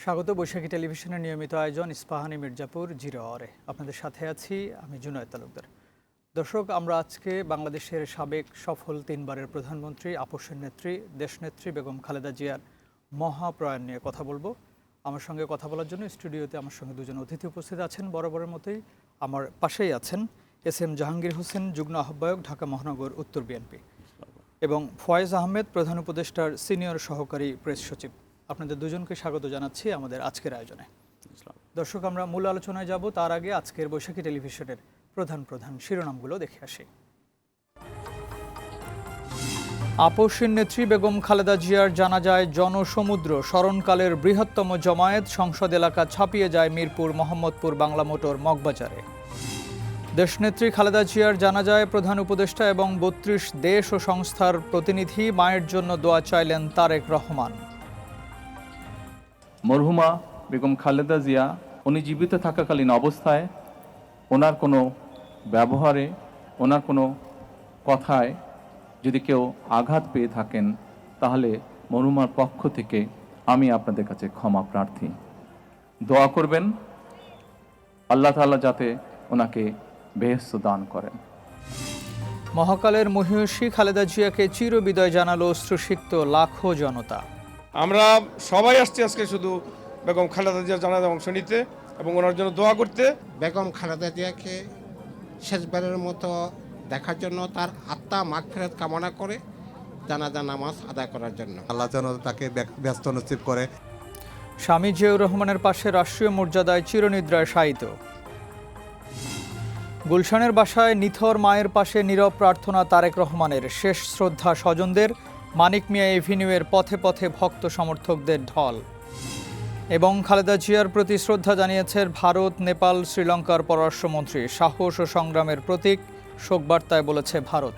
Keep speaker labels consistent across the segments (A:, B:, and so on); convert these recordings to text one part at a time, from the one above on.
A: স্বাগত বৈশাখী টেলিভিশনের নিয়মিত আয়োজন ইস্পাহানি মির্জাপুর জিরো আওয়ারে। আপনাদের সাথে আছি আমি জুনায়েদ তালুকদার। দর্শক, আমরা আজকে বাংলাদেশের সাবেক সফল 3বারের প্রধানমন্ত্রী, আপসের নেত্রী, দেশনেত্রী বেগম খালেদা জিয়ার মহাপ্রয়াণ নিয়ে কথা বলবো। আমার সঙ্গে কথা বলার জন্য স্টুডিওতে আমার সঙ্গে দুজন অতিথি উপস্থিত আছেন। বরাবরের মতোই আমার পাশেই আছেন এস.এম. জাহাঙ্গীর হোসেন, যুগ্ম আহ্বায়ক, ঢাকা মহানগর উত্তর বিএনপি, এবং ফয়েজ আহমেদ, প্রধান উপদেষ্টার সিনিয়র সহকারী প্রেস সচিব। আপনাদের দুজনকে স্বাগত জানাচ্ছি আমাদের আজকের আয়োজনে। দর্শক, আমরা মূল আলোচনায় যাব, তার আগে আজকের বৈশাখী টেলিভিশনের প্রধান প্রধান শিরোনামগুলো দেখে আসি। আপসের নেত্রী বেগম খালেদা জিয়ার জানাজায় জনসমুদ্র, স্মরণকালের বৃহত্তম জমায়েত, সংসদ এলাকা ছাপিয়ে যায় মিরপুর, মোহাম্মদপুর, বাংলা মোটর, মগবাজারে। দেশনেত্রী খালেদা জিয়ার জানাজায় প্রধান উপদেষ্টা এবং ৩২ দেশ ও সংস্থার প্রতিনিধি, মায়ের জন্য দোয়া চাইলেন তারেক রহমান।
B: মরহুমা বেগম খালেদা জিয়া উনি জীবিত থাকাকালীন অবস্থায় ওনার কোনো ব্যবহারে, ওনার কোনো কথায় যদি কেউ আঘাত পেয়ে থাকেন, তাহলে মরহুমার পক্ষ থেকে আমি আপনাদের কাছে ক্ষমা প্রার্থী। দোয়া করবেন আল্লাহ তাআলা যাতে ওনাকে বেহেশত দান করেন।
A: মহাকালের মহিষী খালেদা জিয়াকে চিরবিদায় জানালো অশ্রুসিক্ত লাখো জনতা।
C: আমরা সবাই আসছি আজকে শুধু বেগম খালেদা জিয়ার জানাজা অংশ নিতে এবং ওনার জন্য দোয়া করতে।
D: বেগম খালেদা জিয়াকে শেষবারের মতো দেখার জন্য, তার আত্মা মাগফিরাত কামনা করে জানাজা নামাজ আদায় করার জন্য।
E: আল্লাহ যেন তাকে ব্যস্ত নসিব করে।
A: স্বামী জিয়াউর রহমানের পাশে রাষ্ট্রীয় মর্যাদায় চিরনিদ্রায় শায়িত। গুলশানের বাসায় নিথর মায়ের পাশে নীরব প্রার্থনা তারেক রহমানের, শেষ শ্রদ্ধা স্বজনদের। মানিক মিয়া এভিনিউয়ের পথে পথে ভক্ত সমর্থকদের ঢল। এবং খালেদা জিয়ার প্রতি শ্রদ্ধা জানিয়েছে ভারত, নেপাল, শ্রীলঙ্কার পররাষ্ট্রমন্ত্রী। সাহস ও সংগ্রামের প্রতীক, শোকবার্তায় বলেছে ভারত।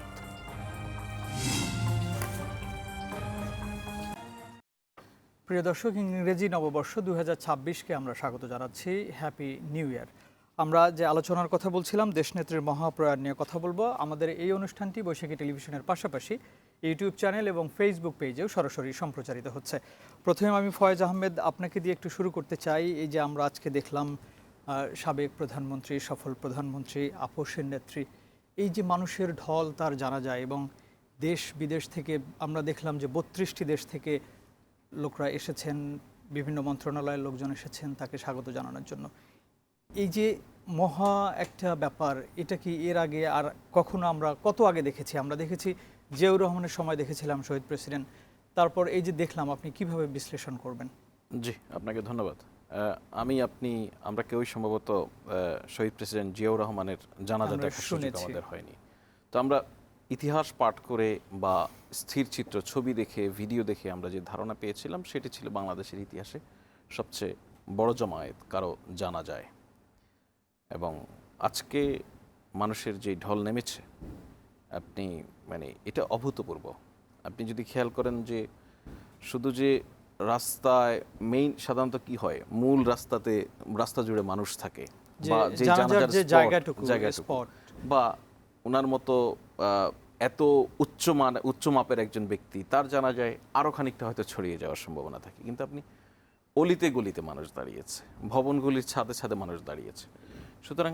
A: প্রিয় দর্শক, ইংরেজি নববর্ষ 2026কে আমরা স্বাগত জানাচ্ছি। Happy new year. আমরা যে আলোচনার কথা বলছিলাম, দেশনেত্রীর মহাপ্রয়াণ নিয়ে কথা বলবো। আমাদের এই অনুষ্ঠানটি বৈশাখী টেলিভিশনের পাশাপাশি ইউটিউব চ্যানেল এবং ফেসবুক পেজেও সরাসরি সম্প্রচারিত হচ্ছে। প্রথমে আমি ফয়েজ আহমেদ আপনাকে দিয়ে একটু শুরু করতে চাই। এই যে আমরা আজকে দেখলাম সাবেক প্রধানমন্ত্রী, সফল প্রধানমন্ত্রী, আপসের নেত্রী, এই যে মানুষের ঢল তার জানা যায়, এবং দেশ বিদেশ থেকে আমরা দেখলাম যে 32টি দেশ থেকে লোকরা এসেছেন, বিভিন্ন মন্ত্রণালয়ের লোকজন এসেছেন তাকে স্বাগত জানানোর জন্য। এই যে মহা একটা ব্যাপার, এটা কি এর আগে আর কখনো আমরা কত আগে দেখেছি? আমরা দেখেছি জিয়াউর রহমানের সময় দেখেছিলাম শহীদ প্রেসিডেন্ট, তারপর এই যে দেখলাম, আপনি কিভাবে বিশ্লেষণ করবেন?
F: জি, আপনাকে ধন্যবাদ। আমরা কেউই সম্ভবত শহীদ প্রেসিডেন্ট জিয়াউর রহমানের জানাজা দেখার সুযোগ আমাদের হয়নি। তো আমরা ইতিহাস পাঠ করে বা স্থির চিত্র, ছবি দেখে, ভিডিও দেখে আমরা যে ধারণা পেয়েছিলাম, সেটি ছিল বাংলাদেশের ইতিহাসে সবচেয়ে বড় জমায়েত কারো জানা যায়। এবং আজকে মানুষের যে ঢল নেমেছে, আপনি এটা অভূতপূর্ব। আপনি যদি খেয়াল করেন যে শুধু যে রাস্তায় সাধারণত কি হয়, মূল রাস্তা জুড়ে মানুষ থাকে, বা যে জায়গাটুকু বা ওনার মতো এত উচ্চ মাপের একজন ব্যক্তি, তার জানা যায় আরও খানিকটা হয়তো ছড়িয়ে যাওয়ার সম্ভাবনা থাকে। কিন্তু আপনি অলিতে গলিতে মানুষ দাঁড়িয়েছে, ভবনগুলির ছাদে ছাদে মানুষ দাঁড়িয়েছে। সুতরাং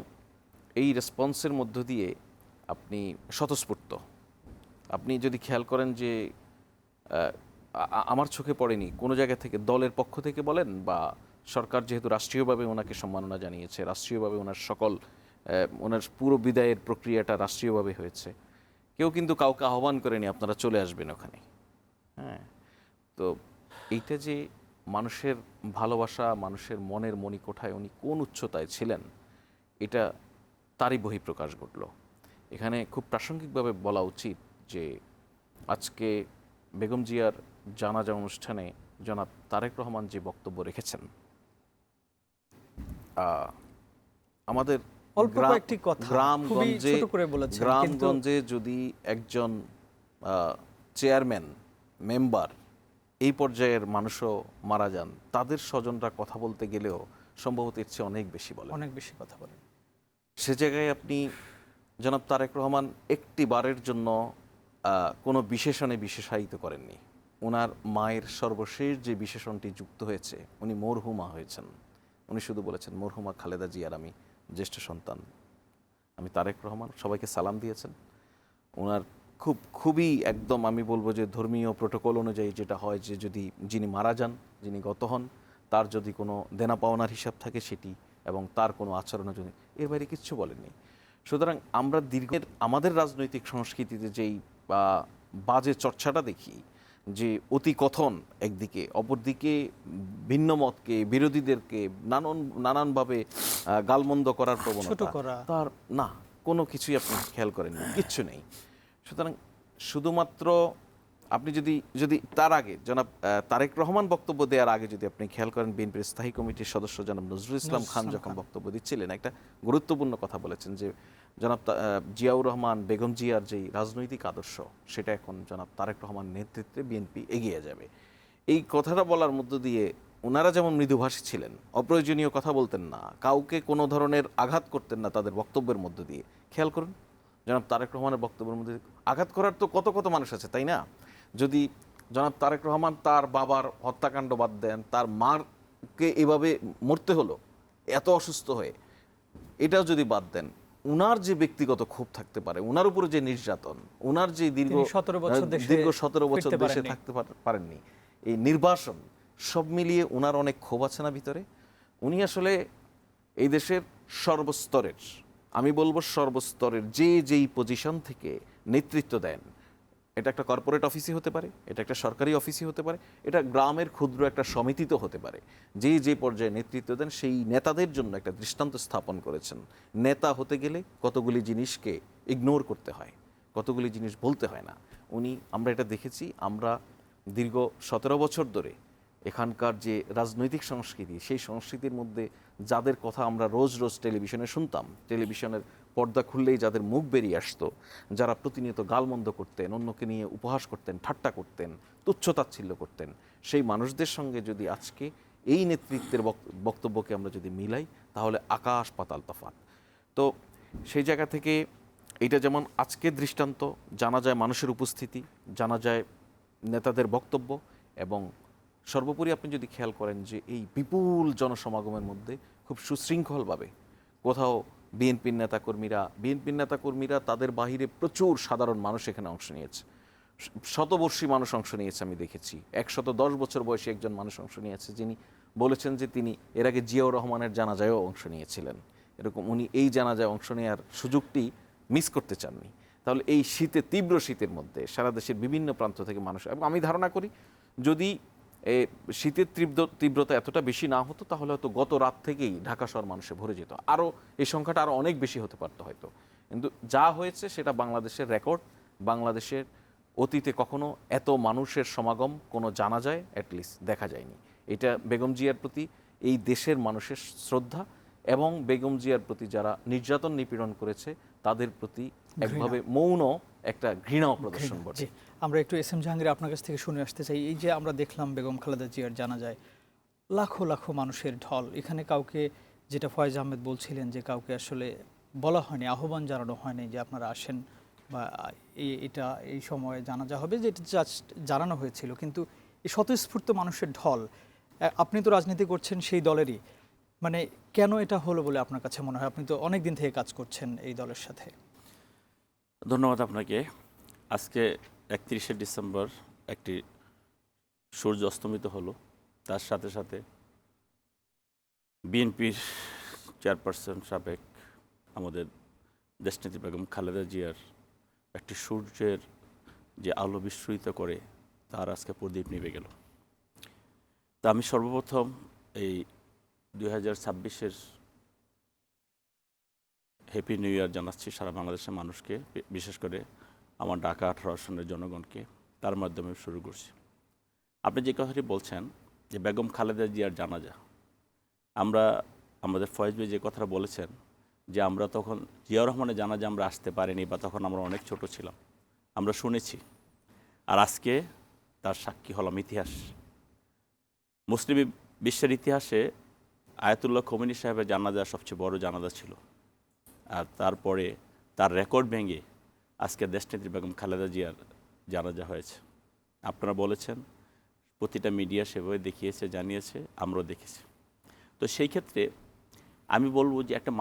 F: এই রেসপন্সের মধ্য দিয়ে আপনি স্বতঃস্ফূর্ত। আপনি যদি খেয়াল করেন যে আমার চোখে পড়েনি কোনো জায়গা থেকে, দলের পক্ষ থেকে বলেন বা সরকার যেহেতু রাষ্ট্রীয়ভাবে ওনাকে সম্মাননা জানিয়েছে, রাষ্ট্রীয়ভাবে ওনার পুরো বিদায়ের প্রক্রিয়াটা রাষ্ট্রীয়ভাবে হয়েছে, কেউ কিন্তু কাউকে আহ্বান করেনি আপনারা চলে আসবেন ওখানে। হ্যাঁ, তো এইটা যে মানুষের ভালোবাসা, মানুষের মনের মণিকোঠায় উনি কোন উচ্চতায় ছিলেন, এটা তারই বহিঃপ্রকাশ ঘটল। এখানে খুব প্রাসঙ্গিকভাবে বলা উচিত যে আজকে বেগম জিয়ার জানাজা অনুষ্ঠানে জনাব তারেক রহমান যে বক্তব্য রেখেছেন, আমাদের গ্রামগঞ্জে যদি একজন চেয়ারম্যান, মেম্বার, এই পর্যায়ের মানুষও মারা যান, তাদের স্বজনরা কথা বলতে গেলেও সম্ভবত এর চেয়ে অনেক বেশি কথা বলেন। সে জায়গায় আপনি জনাব তারেক রহমান একটি বারের জন্য কোনো বিশেষণে বিশেষায়িত করেননি। ওনার মায়ের সর্বশেষ যে বিশেষণটি যুক্ত হয়েছে, উনি মরহুমা হয়েছেন। উনি শুধু বলেছেন মরহুমা খালেদা জিয়ার আমি জ্যেষ্ঠ সন্তান, আমি তারেক রহমান, সবাইকে সালাম দিয়েছেন। ওনার খুবই একদম আমি বলবো যে ধর্মীয় প্রোটোকল অনুযায়ী যেটা হয়, যে যদি যিনি মারা যান, যিনি গত হন, তার যদি কোনো দেনা পাওনার হিসাব থাকে সেটি, এবং তার কোনো আচরণের জন্য, এর বাইরে কিচ্ছু বলেননি। সুতরাং আমরা আমাদের রাজনৈতিক সংস্কৃতিতে যেই বাজে চর্চাটা দেখি, যে অতি কথন একদিকে, অপরদিকে ভিন্ন মতকে, বিরোধীদেরকে নানানভাবে গালমন্দ করার প্রবণতা, তার না কোনো কিছুই আপনি খেয়াল করেননি, কিচ্ছু নেই। সুতরাং শুধুমাত্র আপনি যদি তার আগে জনাব তারেক রহমান বক্তব্য দেওয়ার আগে যদি আপনি খেয়াল করেন, বিএনপির স্থায়ী কমিটির সদস্য জনাব নজরুল ইসলাম খান যখন বক্তব্য দিচ্ছিলেন, একটা গুরুত্বপূর্ণ কথা বলেছেন যে জনাব জিয়াউর রহমান বেগম জিয়ার যেই রাজনৈতিক আদর্শ, সেটা এখন জনাব তারেক রহমান নেতৃত্বে বিএনপি এগিয়ে যাবে। এই কথাটা বলার মধ্য দিয়ে ওনারা যেমন মৃদুভাষী ছিলেন, অপ্রয়োজনীয় কথা বলতেন না, কাউকে কোনো ধরনের আঘাত করতেন না তাদের বক্তব্যের মধ্য দিয়ে। খেয়াল করুন জনাব তারেক রহমানের বক্তব্যের মধ্যে আঘাত করার তো কত কত মানুষ আছে, তাই না? যদি জনাব তারেক রহমান তার বাবার হত্যাকাণ্ড বাদ দেন, তার মারকে এভাবে মরতে হলো এত অসুস্থ হয়ে, এটাও যদি বাদ দেন, উনার যে ব্যক্তিগত ক্ষোভ থাকতে পারে, উনার উপরে যে নির্যাতন, উনার যে দীর্ঘ 17 বছর দেশে থাকতে পারেননি, এই নির্বাসন, সব মিলিয়ে উনার অনেক ক্ষোভ আছে না ভিতরে। উনি আসলে এই দেশের সর্বস্তরের, আমি বলবো সর্বস্তরের যেই পজিশন থেকে নেতৃত্ব দেন, এটা একটা কর্পোরেট অফিসই হতে পারে, এটা একটা সরকারি অফিসই হতে পারে, এটা গ্রামের ক্ষুদ্র একটা সমিতিতে হতে পারে, যে পর্যায়ে নেতৃত্ব দেন সেই নেতাদের জন্য একটা দৃষ্টান্ত স্থাপন করেছেন। নেতা হতে গেলে কতগুলি জিনিসকে ইগনোর করতে হয়, কতগুলি জিনিস বলতে হয় না। আমরা এটা দেখেছি, আমরা দীর্ঘ 17 বছর ধরে এখানকার যে রাজনৈতিক সংস্কৃতি, সেই সংস্কৃতির মধ্যে যাদের কথা আমরা রোজ রোজ টেলিভিশনে শুনতাম, টেলিভিশনের পর্দা খুললেই যাদের মুখ বেরিয়ে আসতো, যারা প্রতিনিয়ত গালমন্দ করতেন, অন্যকে নিয়ে উপহাস করতেন, ঠাট্টা করতেন, তুচ্ছতাচ্ছিল্য করতেন, সেই মানুষদের সঙ্গে যদি আজকে এই নেতৃত্বের বক্তব্যকে আমরা যদি মিলাই, তাহলে আকাশ পাতাল তফাৎ। তো সেই জায়গা থেকে এটা যেমন আজকের দৃষ্টান্ত, জানা যায় মানুষের উপস্থিতি, জানা যায় নেতাদের বক্তব্য, এবং সর্বোপরি আপনি যদি খেয়াল করেন যে এই বিপুল জনসমাগমের মধ্যে খুব সুশৃঙ্খলভাবে কোথাও বিএনপির নেতাকর্মীরা তাদের বাহিরে প্রচুর সাধারণ মানুষ এখানে অংশ নিয়েছে, শতবর্ষী মানুষ অংশ নিয়েছে, আমি দেখেছি 110 বছর বয়সী একজন মানুষ অংশ নিয়েছে, যিনি বলেছেন যে তিনি এর আগে জিয়াউর রহমানের জানাজায়ও অংশ নিয়েছিলেন। এরকম উনি এই জানাজায় অংশ নেওয়ার সুযোগটি মিস করতে চাননি। তাহলে এই তীব্র শীতের মধ্যে সারা দেশের বিভিন্ন প্রান্ত থেকে মানুষ, এবং আমি ধারণা করি যদি শীতের তীব্রতা এতটা বেশি না হতো, তাহলে হয়তো গত রাত থেকেই ঢাকা শহর মানুষে ভরে যেত, আরও এই সংখ্যাটা আরও অনেক বেশি হতে পারতো হয়তো। কিন্তু যা হয়েছে সেটা বাংলাদেশের রেকর্ড। বাংলাদেশের অতীতে কখনো এত মানুষের সমাগম কোনো জানাজায় অ্যাটলিস্ট দেখা যায়নি। এটা বেগম জিয়ার প্রতি এই দেশের মানুষের শ্রদ্ধা, এবং বেগম জিয়ার প্রতি যারা নির্যাতন নিপীড়ন করেছে তাদের প্রতি একভাবে মৌন একটা ঘৃণা প্রদর্শন করে।
A: আমরা একটু এস এম জাহাঙ্গীর আপনার কাছ থেকে শুনে আসতে চাই, এই যে আমরা দেখলাম বেগম খালেদা জিয়ার জানাজায় লাখো লাখো মানুষের ঢল, এখানে কাউকে, যেটা ফয়েজ আহমেদ বলছিলেন, যে কাউকে আসলে বলা হয়নি, আহ্বান জানানো হয়নি যে আপনারা আসেন বা এটা এই সময়ে জানাজা হবে, যেটা জাস্ট জানানো হয়েছিল। কিন্তু এই স্বতঃস্ফূর্ত মানুষের ঢল, আপনি তো রাজনীতি করছেন সেই দলেরই, মানে কেন এটা হলো বলে আপনার কাছে মনে হয়? আপনি তো অনেক দিন থেকে কাজ করছেন এই দলের সাথে।
G: ধন্যবাদ আপনাকে। আজকে 31শে ডিসেম্বর একটি সূর্য অস্তমিত হলো, তার সাথে সাথে বিএনপির চেয়ারপারসন সাবেক আমাদের দেশনেত্রী বেগম খালেদা জিয়ার একটি সূর্যের যে আলো বিস্ফোরিত করে তার আজকে প্রদীপ নিভে গেল। তা আমি সর্বপ্রথম এই 2026-এর হ্যাপি নিউ ইয়ার জানাচ্ছি সারা বাংলাদেশের মানুষকে, বিশেষ করে আমার ঢাকা 18 আসনের জনগণকে। তার মাধ্যমে শুরু করছি। আপনি যে কথাটি বলছেন যে বেগম খালেদা জিয়ার জানাজা, আমরা আমাদের ফয়েজ ভাই যে কথাটা বলেছেন যে আমরা তখন জিয়াউর রহমানের জানাজা আমরা আসতে পারিনি, বা তখন আমরা অনেক ছোট ছিলাম, আমরা শুনেছি। আর আজকে তার সাক্ষী হলাম। ইতিহাস, মুসলিম বিশ্বের ইতিহাসে আয়াতুল্লাহ খোমেনি সাহেবের জানাজা সবচেয়ে বড় জানাজা ছিল। আর তারপরে তার রেকর্ড ভেঙে আজকে দেশনেত্রী বেগম খালেদা জিয়ার জানাজা হয়েছে। আপনারা বলেছেন, প্রতিটা মিডিয়া সেভাবে দেখিয়েছে, জানিয়েছে, আমরাও দেখেছি। তো সেই ক্ষেত্রে আমি বলবো যে একটা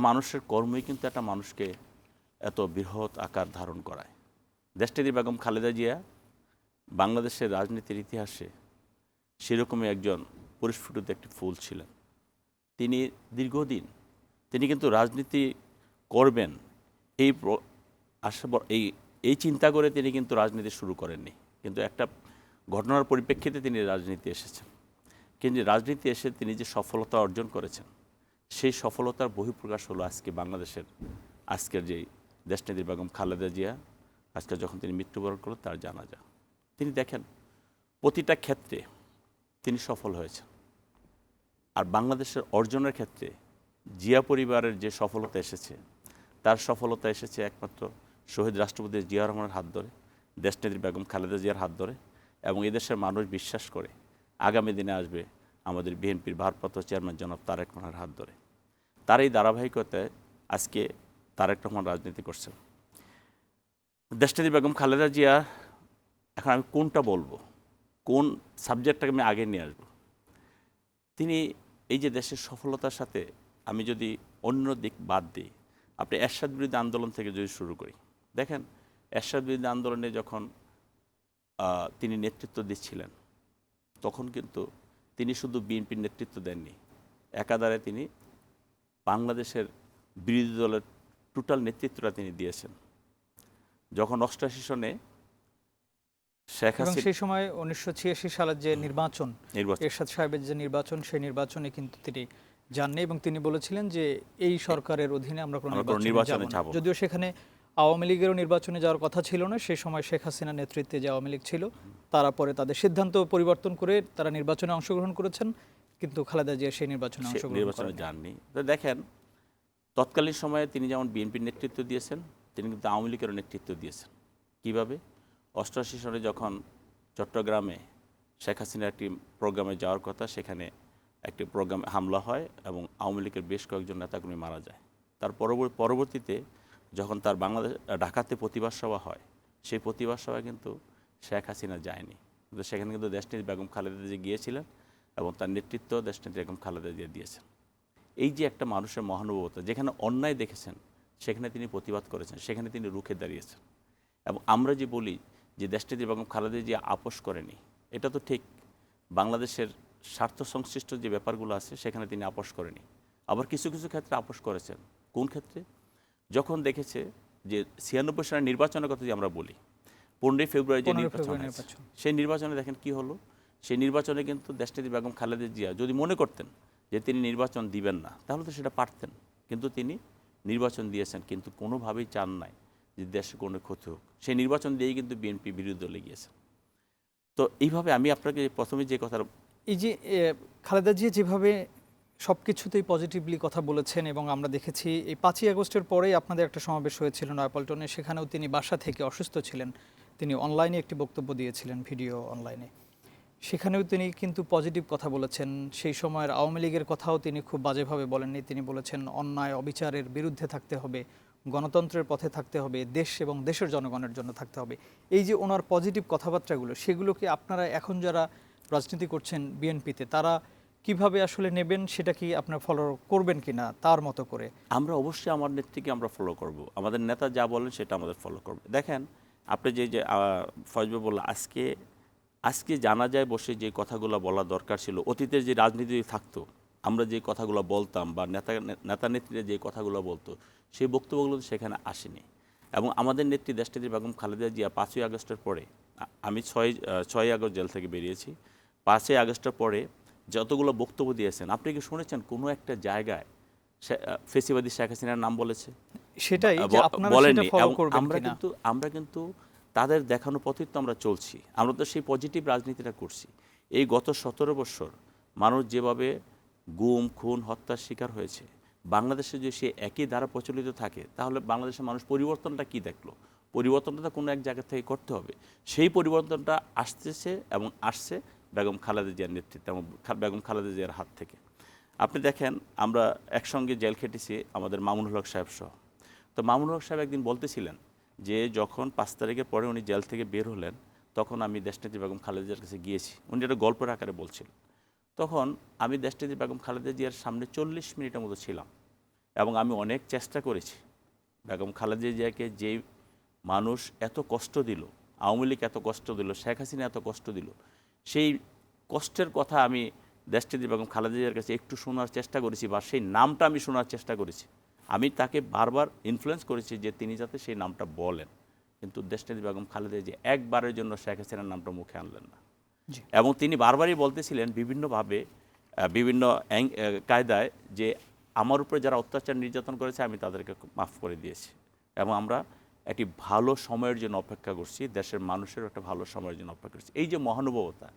G: মানুষের কর্মই কিন্তু একটা মানুষকে এত বৃহৎ আকার ধারণ করায়। দেশনেত্রী বেগম খালেদা জিয়া বাংলাদেশের রাজনীতির ইতিহাসে সেরকমই একজন পরিস্ফুটিত একটি ফুল ছিলেন। তিনি দীর্ঘদিন তিনি কিন্তু রাজনীতি করবেন এই এই চিন্তা করে তিনি কিন্তু রাজনীতি শুরু করেননি, কিন্তু একটা ঘটনার পরিপ্রেক্ষিতে তিনি রাজনীতি এসেছেন। কিন্তু রাজনীতি এসে তিনি যে সফলতা অর্জন করেছেন, সেই সফলতার বহিঃপ্রকাশ হলো আজকে বাংলাদেশের আজকের যেই দেশনেত্রী বেগম খালেদা জিয়া আজকে যখন তিনি মৃত্যুবরণ করলেন তার জানাজা। তিনি দেখেন প্রতিটা ক্ষেত্রে তিনি সফল হয়েছেন। আর বাংলাদেশের অর্জনের ক্ষেত্রে জিয়া পরিবারের যে সফলতা এসেছে, তার সফলতা এসেছে একমাত্র শহীদ রাষ্ট্রপতি জিয়া রহমানের হাত ধরে, দেশনেত্রী বেগম খালেদা জিয়ার হাত ধরে, এবং এদেশের মানুষ বিশ্বাস করে আগামী দিনে আসবে আমাদের বিএনপির ভারপ্রাপ্ত চেয়ারম্যান জনাব তারেক রহমানের হাত ধরে। তার এই ধারাবাহিকতায় আজকে তারেক রহমান রাজনীতি করছেন। দেশনেত্রী বেগম খালেদা জিয়া, এখন আমি কোনটা বলবো, কোন সাবজেক্টটাকে আমি আগে নিয়ে আসবো? তিনি এই যে দেশের সফলতার সাথে আমি যদি অন্য দিক বাদ দিই, আপনি এরশাদ বিরোধী আন্দোলন থেকে যদি শুরু করি, দেখেন এরশাদ বিরোধী আন্দোলনে যখন তিনি নেতৃত্ব দিচ্ছিলেন, তখন কিন্তু তিনি শুধু বিএনপির নেতৃত্ব দেননি, একাধারে তিনি বাংলাদেশের বিরোধী দলের টোটাল নেতৃত্বটা তিনি দিয়েছেন। যখন 88 সনে শেখ
A: এবং
G: হাসিনা,
A: সেই সময় 1986 সালের যে নির্বাচন, এরশাদ সাহেবের যে নির্বাচন, সেই নির্বাচনে কিন্তু তিনি যাননি এবং তিনি বলেছিলেন যে এই সরকারের অধীনে আমরা কোনো নির্বাচনে যাব না। যদিও সেখানে আওয়ামী লীগেরও নির্বাচনে যাওয়ার কথা ছিল না, সেই সময় শেখ হাসিনার নেতৃত্বে যে আওয়ামী লীগ ছিল তারা পরে তাদের সিদ্ধান্ত পরিবর্তন করে তারা নির্বাচনে অংশগ্রহণ করেছেন, কিন্তু খালেদা জিয়া সেই নির্বাচনে অংশগ্রহণ
G: যাননি। তো দেখেন তৎকালীন সময়ে তিনি যেমন বিএনপির নেতৃত্ব দিয়েছেন, তিনি কিন্তু আওয়ামী লীগেরও নেতৃত্ব দিয়েছেন। কিভাবে? 88 সনে যখন চট্টগ্রামে শেখ হাসিনার একটি প্রোগ্রামে যাওয়ার কথা, সেখানে একটি প্রোগ্রামে হামলা হয় এবং আওয়ামী লীগের বেশ কয়েকজন নেতাকর্মী মারা যায়। তার পরবর্তীতে যখন তার ঢাকাতে প্রতিবাদ সভা হয়, সেই প্রতিবাদ সভায় কিন্তু শেখ হাসিনা যায়নি, কিন্তু সেখানে কিন্তু দেশনেত্রী বেগম খালেদা জিয়া গিয়েছিলেন এবং তার নেতৃত্ব দেশনেত্রী বেগম খালেদা জিয়া দিয়েছেন। এই যে একটা মানুষের মহানুভবতা, যেখানে অন্যায় দেখেছেন সেখানে তিনি প্রতিবাদ করেছেন, সেখানে তিনি রুখে দাঁড়িয়েছেন। এবং আমরা যে বলি যে দেশনেত্রী বেগম খালেদা জিয়া আপোষ করেনি, এটা তো ঠিক। বাংলাদেশের স্বার্থ সংশ্লিষ্ট যে ব্যাপারগুলো আছে সেখানে তিনি আপোষ করেনি। আবার কিছু কিছু ক্ষেত্রে আপোষ করেছেন। কোন ক্ষেত্রে? যখন দেখেছে যে 96 সালের নির্বাচনের কথা যে আমরা বলি, 15 ফেব্রুয়ারি যে নির্বাচন, সেই নির্বাচনে দেখেন কি হলো। সেই নির্বাচনে কিন্তু দেশনেত্রী বেগম খালেদা জিয়া যদি মনে করতেন যে তিনি নির্বাচন দিবেন না, তাহলে তো সেটা পারতেন, কিন্তু তিনি নির্বাচন দিয়েছেন, কিন্তু কোনোভাবেই চান নাই যে দেশে কোনো ক্ষতি হোক। সেই নির্বাচন দিয়েই কিন্তু বিএনপি বিরোধী দলে গিয়েছে। তো এইভাবে আমি আপনাকে প্রথমে যে কথা,
A: এই যে খালেদা জিয়া যেভাবে সব কিছুতেই পজিটিভলি কথা বলেছেন, এবং আমরা দেখেছি এই 5ই আগস্টের পরেই আপনাদের একটা সমাবেশ হয়েছিল নয়াপল্টনে, সেখানেও তিনি বাসা থেকে অসুস্থ ছিলেন, তিনি অনলাইনে একটি বক্তব্য দিয়েছিলেন, ভিডিও অনলাইনে, সেখানেও তিনি কিন্তু পজিটিভ কথা বলেছেন। সেই সময়ের আওয়ামী লীগের কথাও তিনি খুব বাজেভাবে বলেননি। তিনি বলেছেন অন্যায় অবিচারের বিরুদ্ধে থাকতে হবে, গণতন্ত্রের পথে থাকতে হবে, দেশ এবং দেশের জনগণের জন্য থাকতে হবে। এই যে ওনার পজিটিভ কথাবার্তাগুলো, সেগুলোকে আপনারা এখন যারা রাজনীতি করছেন বিএনপিতে, তারা কিভাবে আসলে নেবেন, সেটা কি আপনারা ফলো করবেন কিনা তার মতো করে?
G: আমরা অবশ্যই আমার নেত্রীকে আমরা ফলো করব, আমাদের নেতা যা বলেন সেটা আমাদের ফলো করব। দেখেন আপনি যে ফয়জবে বললেন, আজকে জানা যায় বসে যে কথাগুলো বলা দরকার ছিল, অতীতের যে রাজনীতি থাকতো, আমরা যে কথাগুলো বলতাম বা নেতা নেত্রীরা যে কথাগুলো বলতো, সেই বক্তব্যগুলো সেখানে আসেনি। এবং আমাদের নেত্রী দেশনেত্রী বেগম খালেদা জিয়া 5ই আগস্টের পরে, আমি 6ই আগস্ট জেল থেকে বেরিয়েছি, 5ই আগস্টের পরে যতগুলো বক্তব্য দিয়েছেন, আপনি কি শুনেছেন কোনো একটা জায়গায় ফেসিবাদী শেখ হাসিনার নাম বলেছে?
A: সেটাই যে আপনারা সেটা ফলো করবেন কিনা।
G: আমরা কিন্তু তাদের দেখানো পথেই তো আমরা চলছি, আমরা তো সেই পজিটিভ রাজনীতিটা করছি। এই গত 17 বছর মানুষ যেভাবে গুম খুন হত্যার শিকার হয়েছে, বাংলাদেশে যদি সে একই দ্বারা প্রচলিত থাকে, তাহলে বাংলাদেশের মানুষ পরিবর্তনটা কি দেখলো? পরিবর্তনটা তো কোনো এক জায়গা থেকে করতে হবে। সেই পরিবর্তনটা আসতেছে এবং আসছে বেগম খালেদা জিয়ার নেতৃত্বে এবং বেগম খালেদা জিয়ার হাত থেকে। আপনি দেখেন আমরা একসঙ্গে জেল খেটেছি আমাদের মামুনুল হক সাহেব সহ। তো মামুনুল হক সাহেব একদিন বলতেছিলেন যে যখন 5 তারিখের পরে উনি জেল থেকে বের হলেন, তখন আমি দেশনেত্রী বেগম খালেদা জিয়ার কাছে গিয়েছি। উনি একটা গল্পের আকারে বলছিলেন। তখন আমি দেশনেত্রী বেগম খালেদা জিয়ার সামনে 40 মিনিটের মতো ছিলাম, এবং আমি অনেক চেষ্টা করেছি বেগম খালেদা জিয়াকে, যে মানুষ এত কষ্ট দিল, আওয়ামী লীগ এত কষ্ট দিল, শেখ হাসিনা এত কষ্ট দিল, সেই কষ্টের কথা আমি দেশনেত্রী বেগম খালেদা জিয়ার কাছে একটু শোনার চেষ্টা করেছি, বা সেই নামটা আমি শোনার চেষ্টা করেছি। আমি তাকে বারবার ইনফ্লুয়েন্স করেছি যে তিনি যাতে সেই নামটা বলেন, কিন্তু দেশনেত্রী বেগম খালেদা জিয়া একবারের জন্য শেখ হাসিনার নামটা মুখে আনলেন না। এবং তিনি বারবারই বলতেছিলেন বিভিন্নভাবে, বিভিন্ন কায়দায়, যে আমার উপরে যারা অত্যাচার নির্যাতন করেছে আমি তাদেরকে মাফ করে দিয়েছি, এবং আমরা একটি ভালো সময়ের জন্য অপেক্ষা করছি, দেশের মানুষের একটা ভালো সময়ের জন্য অপেক্ষা করছি। এই যে মহানুভবতা,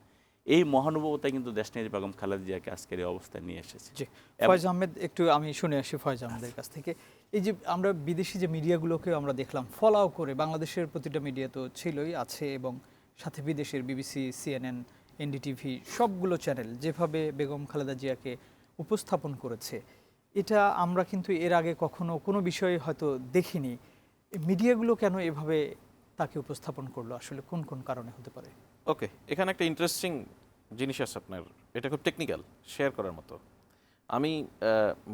G: এই মহানুভবতা কিন্তু দেশনেত্রী বেগম খালেদা জিয়াকে আজকের এই অবস্থায় নিয়ে এসেছে।
A: জি, ফয়েজ আহমেদ, একটু আমি শুনে আসি ফয়েজ আহমেদের কাছ থেকে। এই যে আমরা বিদেশি যে মিডিয়াগুলোকে আমরা দেখলাম ফলো করে, বাংলাদেশের প্রতিটা মিডিয়া তো ছিলই, আছে, এবং সাথে বিদেশের বিবিসি, সিএনএন, এনডিটিভি, সবগুলো চ্যানেল যেভাবে বেগম খালেদা জিয়াকে উপস্থাপন করেছে, এটা আমরা কিন্তু এর আগে কখনো কোনো বিষয়ে হয়তো দেখিনি। মিডিয়াগুলো কেন এভাবে তাকে উপস্থাপন করলো, আসলে কোন কোন কারণে হতে পারে?
F: ওকে, এখানে একটা ইন্টারেস্টিং জিনিস আছে আপনার, এটা খুব টেকনিক্যাল, শেয়ার করার মতো। আমি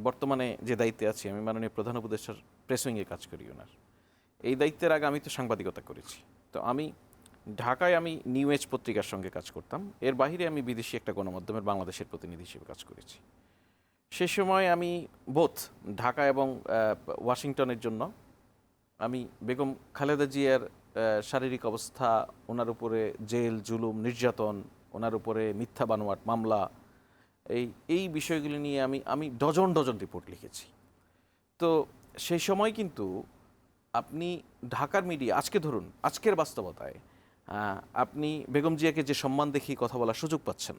F: বর্তমানে যে দায়িত্বে আছি, আমি মাননীয় প্রধান উপদেষ্টার প্রেস উইংয়ে কাজ করি ওনার। এই দায়িত্বের আগে আমি তো সাংবাদিকতা করেছি। তো আমি ঢাকায় নিউ এজ পত্রিকার সঙ্গে কাজ করতাম, এর বাইরে আমি বিদেশি একটা গণমাধ্যমের বাংলাদেশের প্রতিনিধি হিসেবে কাজ করেছি। সে সময় আমি বোথ ঢাকা এবং ওয়াশিংটনের জন্য আমি বেগম খালেদা জিয়ার শারীরিক অবস্থা, ওনার উপরে জেল, জুলুম, নির্যাতন, ওনার উপরে মিথ্যা বানোয়াট মামলা, এই বিষয়গুলি নিয়ে আমি ডজন ডজন রিপোর্ট লিখেছি। তো সেই সময় কিন্তু আপনি ঢাকার মিডিয়া, আজকে ধরুন আজকের বাস্তবতায় আপনি বেগম জিয়াকে যে সম্মান দেখিয়ে কথা বলার সুযোগ পাচ্ছেন,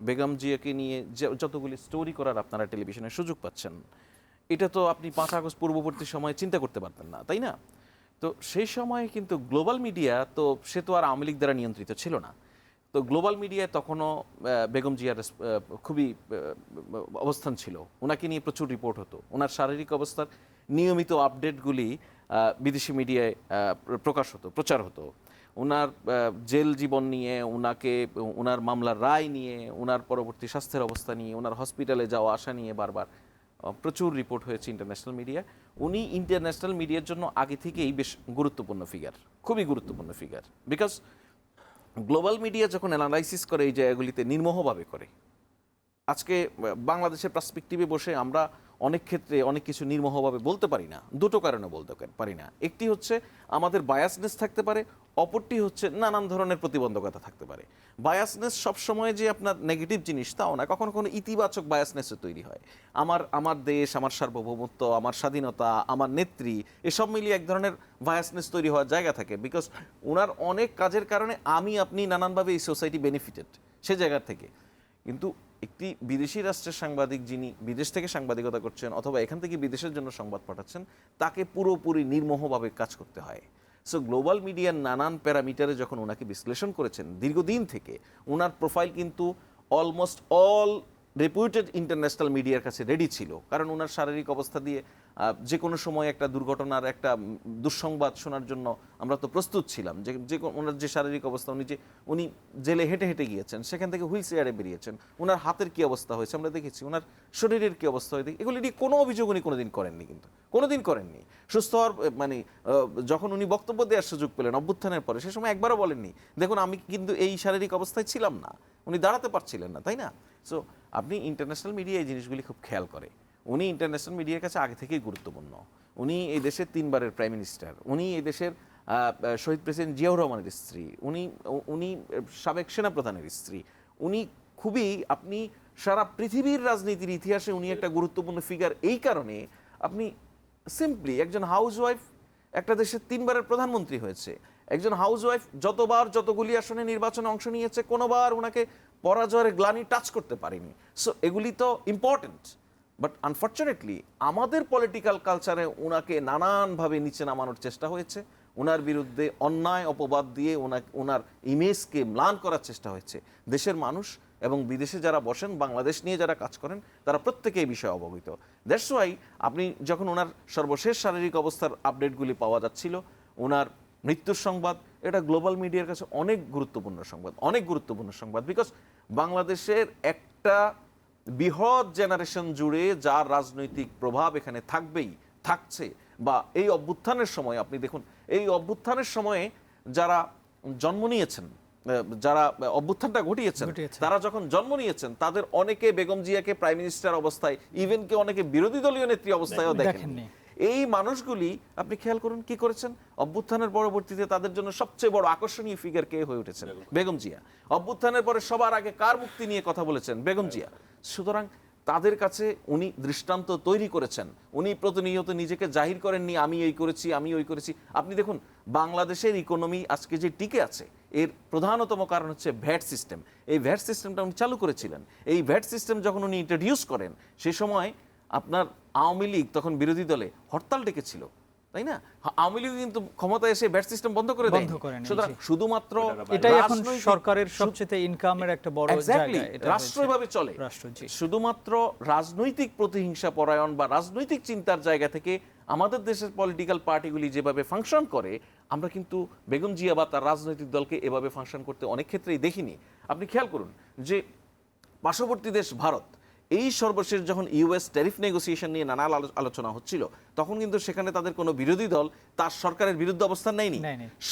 F: বেগম জিয়াকে নিয়ে যতগুলি স্টোরি করার আপনারা টেলিভিশনে সুযোগ পাচ্ছেন, এটা তো আপনি 5 আগস্ট পূর্ববর্তী সময়ে চিন্তা করতে পারতেন না, তাই না? তো সেই সময়ে কিন্তু গ্লোবাল মিডিয়া, তো সে তো আর আওয়ামী লীগ দ্বারা নিয়ন্ত্রিত ছিল না। তো গ্লোবাল মিডিয়ায় তখনও বেগম জিয়ার খুবই অবস্থান ছিল, ওনাকে নিয়ে প্রচুর রিপোর্ট হতো, ওনার শারীরিক অবস্থার নিয়মিত আপডেটগুলি বিদেশি মিডিয়ায় প্রকাশ হতো, প্রচার হতো। ওনার জেল জীবন নিয়ে, ওনার মামলার রায় নিয়ে, ওনার পরবর্তী স্বাস্থ্যের অবস্থা নিয়ে, ওনার হসপিটালে যাওয়া আসা নিয়ে বারবার প্রচুর রিপোর্ট হয়েছে ইন্টারন্যাশনাল মিডিয়া। উনি ইন্টারন্যাশনাল মিডিয়ার জন্য আগে থেকেই বেশ গুরুত্বপূর্ণ ফিগার, খুবই গুরুত্বপূর্ণ ফিগার। বিকজ গ্লোবাল মিডিয়া যখন অ্যানালাইসিস করে এই জায়গাগুলিতে নির্মোহভাবে করে, আজকে বাংলাদেশের পার্সপেক্টিভে বসে আমরা অনেক ক্ষেত্রে অনেক কিছু নির্মোহভাবে বলতে পারি না, দুটো কারণে বলতে পারি না। একটি হচ্ছে আমাদের বায়াসনেস থাকতে পারে, অপরটি হচ্ছে নানান ধরনের প্রতিবন্ধকতা থাকতে পারে। বায়াসনেস সবসময় যে আপনার নেগেটিভ জিনিস তাও না, কখনো কখনো ইতিবাচক বায়াসনেসও তৈরি হয়। আমার দেশ, আমার সার্বভৌমত্ব, আমার স্বাধীনতা, আমার নেত্রী, এসব মিলিয়ে এক ধরনের বায়াসনেস তৈরি হওয়ার জায়গা থাকে। বিকজ ওনার অনেক কাজের কারণে আপনি নানানভাবে এই সোসাইটি বেনিফিটেড সে জায়গা থেকে। কিন্তু একটি বিদেশি রাষ্ট্রের সাংবাদিক যিনি বিদেশ থেকে সাংবাদিকতা করছেন অথবা এখান থেকে বিদেশের জন্য সংবাদ পাঠাচ্ছেন, তাকে পুরোপুরি নির্মোহভাবে কাজ করতে হয়। সো গ্লোবাল মিডিয়ার নানান প্যারামিটারে যখন ওনাকে বিশ্লেষণ করেছেন দীর্ঘদিন থেকে, ওনার প্রোফাইল কিন্তু অলমোস্ট অল রেপুটেড ইন্টারন্যাশনাল মিডিয়ার কাছে রেডি ছিল। কারণ ওনার শারীরিক অবস্থা দিয়ে যে কোনো সময় একটা দুর্ঘটনার, একটা দুঃসংবাদ শোনার জন্য আমরা তো প্রস্তুত ছিলাম। যে ওনার যে শারীরিক অবস্থা, উনি জেলে হেঁটে হেঁটে গিয়েছেন, সেখান থেকে হুইল চেয়ারে বেরিয়েছেন, ওনার হাতের কী অবস্থা হয়েছে আমরা দেখেছি, ওনার শরীরের কী অবস্থা হয়েছে, এগুলি নিয়ে কোনো অভিযোগ উনি কোনোদিন করেননি, কিন্তু কোনোদিন করেননি। সুস্থ হওয়ার যখন উনি বক্তব্য দেওয়ার সুযোগ পেলেন অভ্যুত্থানের পরে, সে সময় একবারও বলেননি দেখুন আমি কিন্তু এই শারীরিক অবস্থায় ছিলাম না, উনি দাঁড়াতে পারছিলেন না, তাই না? সো আপনি ইন্টারন্যাশনাল মিডিয়া এই জিনিসগুলি খুব খেয়াল করে। উনি ইন্টারন্যাশনাল মিডিয়ার কাছে আগে থেকেই গুরুত্বপূর্ণ। উনি এই দেশের 3 বারের প্রাইম মিনিস্টার, উনি এই দেশের শহীদ প্রেসিডেন্ট জিয়াউর রহমানের স্ত্রী, উনি সাবেক সেনাপ্রধানের স্ত্রী, উনি খুবই, আপনি সারা পৃথিবীর রাজনীতির ইতিহাসে উনি একটা গুরুত্বপূর্ণ ফিগার। এই কারণে আপনি সিম্পলি একজন হাউসওয়াইফ একটা দেশের 3 বারের প্রধানমন্ত্রী হয়েছে, একজন হাউসওয়াইফ যতগুলি আসনে নির্বাচনে অংশ নিয়েছে, কোনোবার ওনাকে পরাজয়ের গ্লানি টাচ করতে পারেনি। সো এগুলি তো ইম্পর্টেন্ট, বাট আনফর্চুনেটলি আমাদের পলিটিক্যাল কালচারে ওনাকে নানানভাবে নিচে নামানোর চেষ্টা হয়েছে, ওনার বিরুদ্ধে অন্যায় অপবাদ দিয়ে ওনার ইমেজকে ম্লান করার চেষ্টা হয়েছে। দেশের মানুষ এবং বিদেশে যারা বসেন, বাংলাদেশ নিয়ে যারা কাজ করেন, তারা প্রত্যেকে এই বিষয়ে অবগত। দ্যাটস ওয়াই আপনি যখন ওনার সর্বশেষ শারীরিক অবস্থার আপডেটগুলি পাওয়া যাচ্ছিল, ওনার মৃত্যুর সংবাদ, এটা গ্লোবাল মিডিয়ার কাছে অনেক গুরুত্বপূর্ণ সংবাদ, অনেক গুরুত্বপূর্ণ সংবাদ। বিকজ বাংলাদেশের একটা বৃহৎ জেনারেশন জুড়ে যার রাজনৈতিক প্রভাব এখানে থাকবেই, থাকছে, বা এই অভ্যুত্থানের সময় আপনি দেখুন, এই অভ্যুত্থানের সময়ে যারা জন্ম নিয়েছেন, যারা অভ্যুত্থানটা ঘটিয়েছেন, তারা যখন জন্ম নিয়েছেন তাদের অনেকে বেগম জিয়াকে প্রাইম মিনিস্টার অবস্থায়, ইভেন কে অনেকে বিরোধী দলীয় নেত্রী অবস্থায়ও দেখেননি। এই মানুষগুলি আপনি খেয়াল করুন কি করেছেন, অভ্যুত্থানের পরবর্তীতে তাদের জন্য সবচেয়ে বড় আকর্ষণীয় ফিগার কে হয়ে উঠেছেন? বেগম জিয়া। অভ্যুত্থানের পরে সবার আগে কার মুক্তি নিয়ে কথা বলেছেন? বেগম জিয়া। সুতরাং তাদের কাছে উনি দৃষ্টান্ত তৈরি করেছেন, উনি প্রতিনিয়ত নিজেকে জাহির করেননি আমি এই করেছি, আমি ওই করেছি। আপনি দেখুন বাংলাদেশের ইকোনমি আজকে যে টিকে আছে এর প্রধানতম কারণ হচ্ছে ভ্যাট সিস্টেম। এই ভ্যাট সিস্টেমটা উনি চালু করেছিলেন। এই ভ্যাট সিস্টেম যখন উনি ইন্ট্রোডিউস করেন সে সময় আপনার আওয়ামী লীগ তখন বিরোধী দলে হরতাল ডেকেছিল, তাই না? আওয়ামী লীগ কিন্তু ক্ষমতায় এসে ভ্যাট সিস্টেম বন্ধ করে দেয়। সুতরাং শুধুমাত্র
A: এটাই এখন সরকারের সবচেয়ে ইনকামের একটা বড় জায়গা, এটা
F: রাষ্ট্র এভাবে চলে। শুধুমাত্র রাজনৈতিক প্রতিহিংসা পরায়ণ বা রাজনৈতিক চিন্তার জায়গা থেকে আমাদের দেশের পলিটিক্যাল পার্টিগুলি যেভাবে ফাংশন করে, আমরা কিন্তু বেগম জিয়া বা তার রাজনৈতিক দলকে এভাবে ফাংশন করতে অনেক ক্ষেত্রেই দেখিনি। আপনি খেয়াল করুন যে পার্শ্ববর্তী দেশ ভারত, এই সর্বশেষ যখন ইউএস ট্যারিফ নেগোসিয়েশন নিয়ে নানা আলোচনা হচ্ছিল, তখন কিন্তু সেখানে তাদের কোনো বিরোধী দল তার সরকারের বিরুদ্ধে অবস্থান নেয়নি,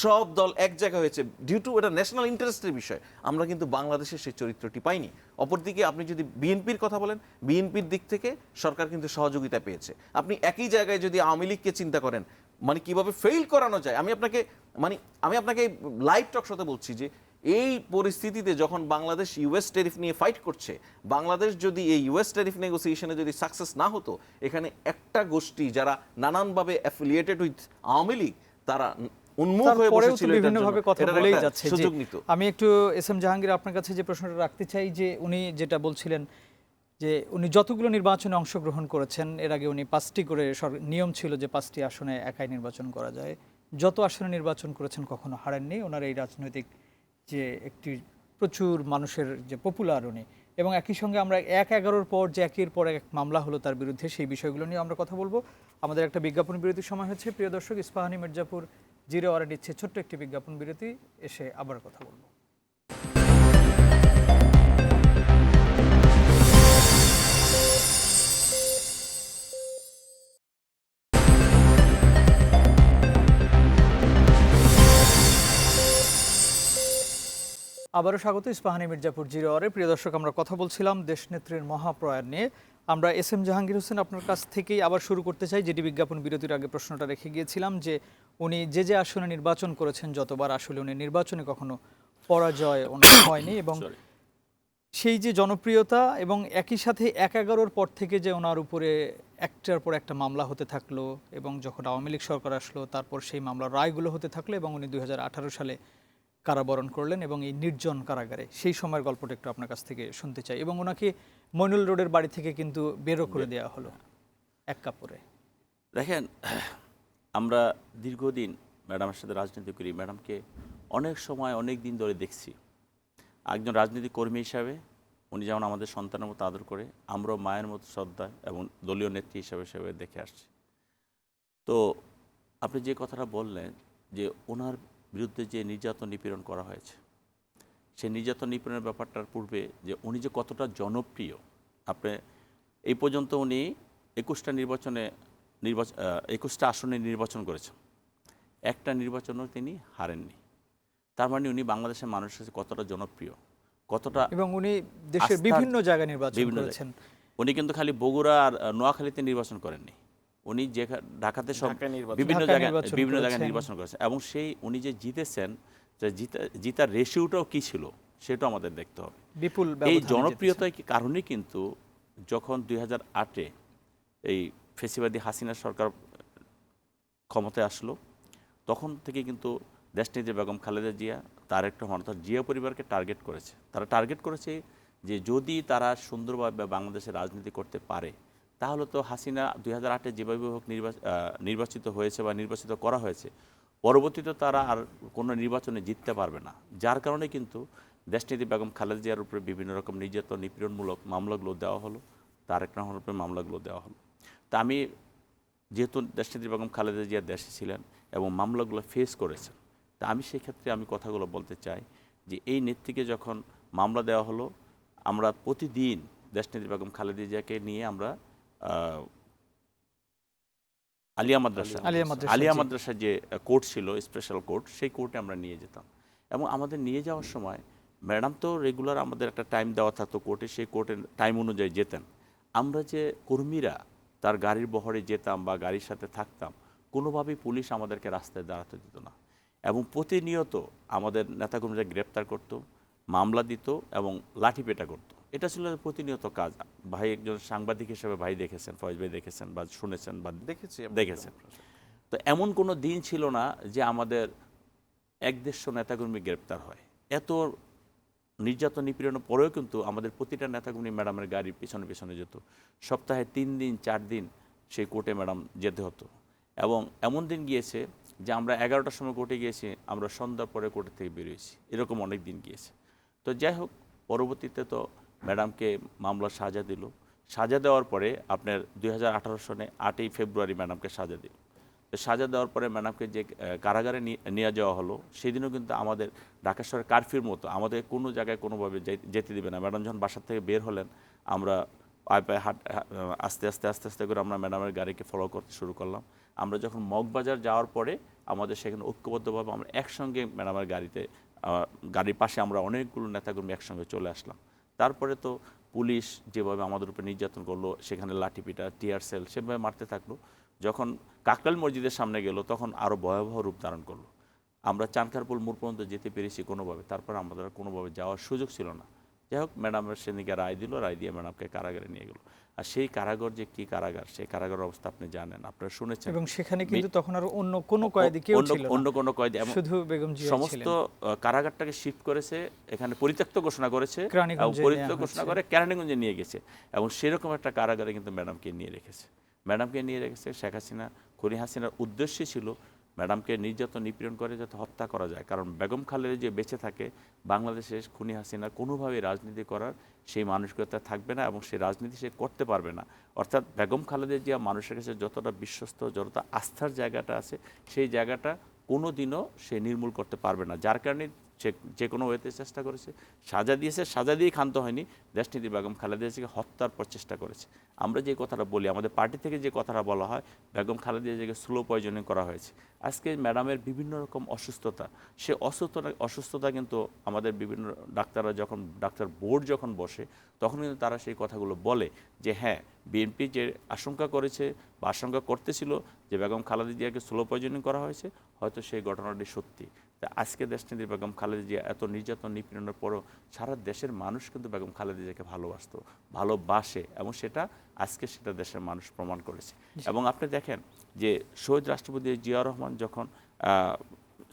F: সব দল এক জায়গায় হয়েছে ডিউ টু এটা ন্যাশনাল ইন্টারেস্টের বিষয়। আমরা কিন্তু বাংলাদেশের সেই চরিত্রটি পাইনি। অপরদিকে আপনি যদি বিএনপির কথা বলেন, বিএনপির দিক থেকে সরকার কিন্তু সহযোগিতা পেয়েছে। আপনি একই জায়গায় যদি আওয়ামী লীগকে চিন্তা করেন, মানে কিভাবে ফেইল করানো যায়, আমি আপনাকে লাইভ টক শোতে বলছি যে এই পরিস্থিতিতে যখন বাংলাদেশ ইউএস ট্যারিফ নিয়ে ফাইট করছে, বাংলাদেশ যদি এই ইউএস ট্যারিফ নেগোসিয়েশনে যদি সাকসেস না হতো, এখানে একটা গোষ্ঠী যারা নানানভাবে অ্যাফিলিয়েটেড উইথ আওয়ামী লীগ, তারা উন্মুখ হয়ে বসেছিল, বিভিন্নভাবে কথা বলেই যাচ্ছে।
A: আমি একটু এস এম জাহাঙ্গীর আপনার কাছে যে প্রশ্নটা রাখতে চাই, যে উনি যেটা বলছিলেন যে উনি যতগুলো নির্বাচনে অংশগ্রহণ করেছেন, এর আগে উনি 5টি করে নিয়ম ছিল যে 5টি আসনে একাই নির্বাচন করা যায়, যত আসনে নির্বাচন করেছেন কখনো হারেননি। ওনার এই রাজনৈতিক যে একটি প্রচুর মানুষের যে পপুলার উনি, এবং একই সঙ্গে আমরা 1/11 পর যে একের পর এক মামলা হলো তার বিরুদ্ধে, সেই বিষয়গুলো নিয়ে আমরা কথা বলবো। আমাদের একটা বিজ্ঞাপন বিরতির সময় হচ্ছে। প্রিয় দর্শক, ইস্পাহানি মির্জাপুর 0 আওয়ারে নিচ্ছে ছোট্ট একটি বিজ্ঞাপন বিরতি, এসে আবার কথা বলবো। আবারও স্বাগত ইস্পাহানি মির্জাপুর 0 আওয়ারে। প্রিয় দর্শক, আমরা কথা বলছিলাম দেশনেত্রীর মহাপ্রয়াণ নিয়ে। আমরা এস এম জাহাঙ্গীর হোসেন আপনার কাছ থেকেই আবার শুরু করতে চাই, যেটি বিজ্ঞাপন বিরতির আগে প্রশ্নটা রেখে গিয়েছিলাম, যে উনি যে আসনে নির্বাচন করেছেন যতবার, আসলে উনি নির্বাচনে কখনো পরাজয় হয়নি, এবং সেই যে জনপ্রিয়তা, এবং একই সাথে 1/11 পর থেকে যে ওনার উপরে একটার পর একটা মামলা হতে থাকলো, এবং যখন আওয়ামী লীগ সরকার আসলো তারপর সেই মামলার রায়গুলো হতে থাকলো, এবং উনি 2018 সালে কারাবরণ করলেন, এবং এই নির্জন কারাগারে সেই সময়ের গল্পটা একটু আপনার কাছ থেকে শুনতে চাই। এবং ওনাকে মইনুল রোডের বাড়ি থেকে কিন্তু বেরো করে দেওয়া হলো এক কাপড়ে।
G: দেখেন, আমরা দীর্ঘদিন ম্যাডামের সাথে রাজনীতি করি, ম্যাডামকে অনেক সময় অনেক দিন ধরে দেখছি। একজন রাজনৈতিক কর্মী হিসাবে উনি যেমন আমাদের সন্তানের মতো আদর করে, আমরাও মায়ের মতো শ্রদ্ধা এবং দলীয় নেত্রী হিসাবে দেখে আসছি। তো আপনি যে কথাটা বললেন যে ওনার বিরুদ্ধে যে নির্যাতন নিপীড়ন করা হয়েছে, সেই নির্যাতন নিপীড়নের ব্যাপারটার পূর্বে যে উনি যে কতটা জনপ্রিয়, আপনি এই পর্যন্ত উনি 21টা আসনে নির্বাচন করেছেন, একটা নির্বাচনও তিনি হারেননি। তার মানে উনি বাংলাদেশের মানুষের কাছে কতটা জনপ্রিয়, কতটা,
A: এবং উনি দেশের বিভিন্ন জায়গায় নির্বাচন করেছেন।
G: উনি কিন্তু খালি বগুড়া আর নোয়াখালীতে নির্বাচন করেননি, উনি যে ঢাকাতে সব বিভিন্ন জায়গায় নির্বাচন করেছেন। এবং সেই উনি যে জিতেছেন, যে জিতার রেশিওটাও কি ছিল সেটাও আমাদের দেখতে হবে।
A: বিপুল
G: এই জনপ্রিয়তার কারণে কিন্তু যখন 2008-এ এই ফেসিবাদী হাসিনা সরকার ক্ষমতায় আসলো, তখন থেকে কিন্তু দেশনেত্রী বেগম খালেদা জিয়া, তারেক রহমান, অর্থাৎ জিয়া পরিবারকে টার্গেট করেছে। তারা টার্গেট করেছে যে যদি তারা সুন্দরভাবে বাংলাদেশে রাজনীতি করতে পারে, তাহলে তো হাসিনা 2008-এ যেভাবে হোক নির্বাচিত হয়েছে বা নির্বাচিত করা হয়েছে, পরবর্তীতে তারা আর কোনো নির্বাচনে জিততে পারবে না। যার কারণে কিন্তু দেশনেত্রী বেগম খালেদা জিয়ার উপরে বিভিন্ন রকম নির্যাতন নিপীড়নমূলক মামলাগুলো দেওয়া হলো, তারেক রহমানের উপরে মামলাগুলো দেওয়া হলো। তা আমি যেহেতু দেশনেত্রী বেগম খালেদা জিয়া দেশে ছিলেন, এবং মামলাগুলো ফেস করেছেন। তা আমি সেক্ষেত্রে আমি কথাগুলো বলতে চাই যে এই নেত্রীকে যখন মামলা দেওয়া হলো, আমরা প্রতিদিন দেশনেত্রী বেগম খালেদা জিয়াকে নিয়ে আমরা আলিয়া
A: জি।
G: মাদ্রাসা যে কোর্ট ছিল, স্পেশাল কোর্ট, সেই কোর্টে আমরা নিয়ে যেতাম। এবং আমাদের নিয়ে যাওয়ার সময় ম্যাডাম তো রেগুলার আমাদের একটা টাইম দেওয়া থাকতো কোর্টে, সেই কোর্টের টাইম অনুযায়ী যেতেন। আমরা যে কর্মীরা তার গাড়ির বহরে যেতাম বা গাড়ির সাথে থাকতাম, কোনোভাবেই পুলিশ আমাদেরকে রাস্তায় দাঁড়াতে দিত না। এবং প্রতিনিয়ত আমাদের নেতাকর্মীরা গ্রেপ্তার করত, মামলা দিত এবং লাঠিপেটা করত। এটা ছিল প্রতিনিয়ত কাজ। ভাই একজন সাংবাদিক হিসেবে ভাই দেখেছেন, ফয়েজ ভাই দেখেছেন বা শুনেছেন বা দেখেছেন। তো এমন কোনো দিন ছিল না যে আমাদের 150 নেতাকর্মী গ্রেপ্তার হয়। এত নির্যাতন নিপীড়নের পরেও কিন্তু আমাদের প্রতিটা নেতাকর্মী ম্যাডামের গাড়ির পিছনে পিছনে যেত। সপ্তাহে 3 দিন 4 দিন সেই কোর্টে ম্যাডাম যেতে হতো। এবং এমন দিন গিয়েছে যে আমরা 11টার সময় কোর্টে গিয়েছি, আমরা সন্ধ্যার পরে কোর্টে থেকে বেরিয়েছি, এরকম অনেক দিন গিয়েছে। তো যাই হোক, পরবর্তীতে তো ম্যাডামকে মামলার সাজা দিল। সাজা দেওয়ার পরে আপনার 2018 সনে 8ই ফেব্রুয়ারি ম্যাডামকে সাজা দিল। তো সাজা দেওয়ার পরে ম্যাডামকে যে কারাগারে নিয়ে যাওয়া হলো, সেদিনও কিন্তু আমাদের ঢাকা শহরের কারফিউর মতো আমাদের কোনো জায়গায় কোনোভাবে যেতে দিবে না। ম্যাডাম যখন বাসার থেকে বের হলেন, আমরা পায়ে পায়ে আস্তে আস্তে করে আমরা ম্যাডামের গাড়িকে ফলো করতে শুরু করলাম। আমরা যখন মগবাজার যাওয়ার পরে আমাদের সেখানে ঐক্যবদ্ধভাবে আমরা একসঙ্গে ম্যাডামের গাড়ির পাশে আমরা অনেকগুলো নেতাকর্মী একসঙ্গে চলে আসলাম। তারপরে তো পুলিশ যেভাবে আমাদের উপরে নির্যাতন করলো, সেখানে লাঠিপিটা, টিয়ার সেল সেভাবে মারতে থাকলো। যখন কাকরাইল মসজিদের সামনে গেল, তখন আরও ভয়াবহ রূপ ধারণ করলো। আমরা চানখারপুল মোড় পর্যন্ত যেতে পেরেছি কোনোভাবে, তারপর আমাদের কোনোভাবে যাওয়ার সুযোগ ছিল না। যাই হোক, ম্যাডামের সেদিকে রায় দিল, রায় দিয়ে ম্যাডামকে কারাগারে নিয়ে গেল। আর সেই কারাগার যে কি কারাগার, সেই কারাগারের অবস্থা আপনি জানেন, আপনারা শুনেছেন।
A: এবং সেখানে কিন্তু তখন আর অন্য কোনো কয়েদি কেউ ছিল না,
G: অন্য কোনো কয়েদি,
A: শুধু বেগম জিয়া
G: সমস্ত কারাগারটাকে শিফট করেছে, এখানে পরিত্যক্ত ঘোষণা করেছে এবং পরিত্যক্ত ঘোষণা করে কেরানীগঞ্জে নিয়ে গেছে। এবং সেরকম একটা কারাগারে কিন্তু ম্যাডামকে নিয়ে রেখেছে। শেখ হাসিনা, খুনি হাসিনার উদ্দেশ্যই ছিল ম্যাডামকে নির্যাতন নিপীড়ন করে যাতে হত্যা করা যায়। কারণ বেগম খালেদা যে বেঁচে থাকে, বাংলাদেশে খুনি হাসিনা কোনোভাবেই রাজনীতি করার সেই মানসিকতা থাকবে না এবং সেই রাজনীতি সে করতে পারবে না। অর্থাৎ বেগম খালেদা জিয়া মানুষের কাছে যতটা বিশ্বস্ত, যতটা আস্থার জায়গাটা আছে, সেই জায়গাটা কোনো দিনও সে নির্মূল করতে পারবে না। যার কারণে যে কোনো ওয়েতে চেষ্টা করেছে, সাজা দিয়েছে, সাজা দিয়ে ক্ষান্ত হয়নি, দেশনেত্রী বেগম খালেদা জিয়াকে হত্যার প্রচেষ্টা করেছে। আমরা যে কথাটা বলি, আমাদের পার্টি থেকে যে কথাটা বলা হয়, বেগম খালেদা জিয়াকে স্লো পয়জনিং করা হয়েছে। আজকে ম্যাডামের বিভিন্ন রকম অসুস্থতা, সে অসুস্থতা কিন্তু আমাদের বিভিন্ন ডাক্তার বোর্ড যখন বসে, তখন কিন্তু তারা সেই কথাগুলো বলে যে হ্যাঁ, বিএনপি যে আশঙ্কা করেছে বা আশঙ্কা করতেছিল যে বেগম খালেদা জিয়াকে স্লো পয়জনিং করা হয়েছে, হয়তো সেই ঘটনাটি সত্যি। তা আজকে দেশনেত্রী বেগম খালেদা জিয়া এত নির্যাতন নিপীড়নের পরও সারা দেশের মানুষ কিন্তু বেগম খালেদা জিয়াকে ভালোবাসে এবং সেটা দেশের মানুষ প্রমাণ করেছে। এবং আপনি দেখেন যে শহীদ রাষ্ট্রপতি জিয়াউর রহমান যখন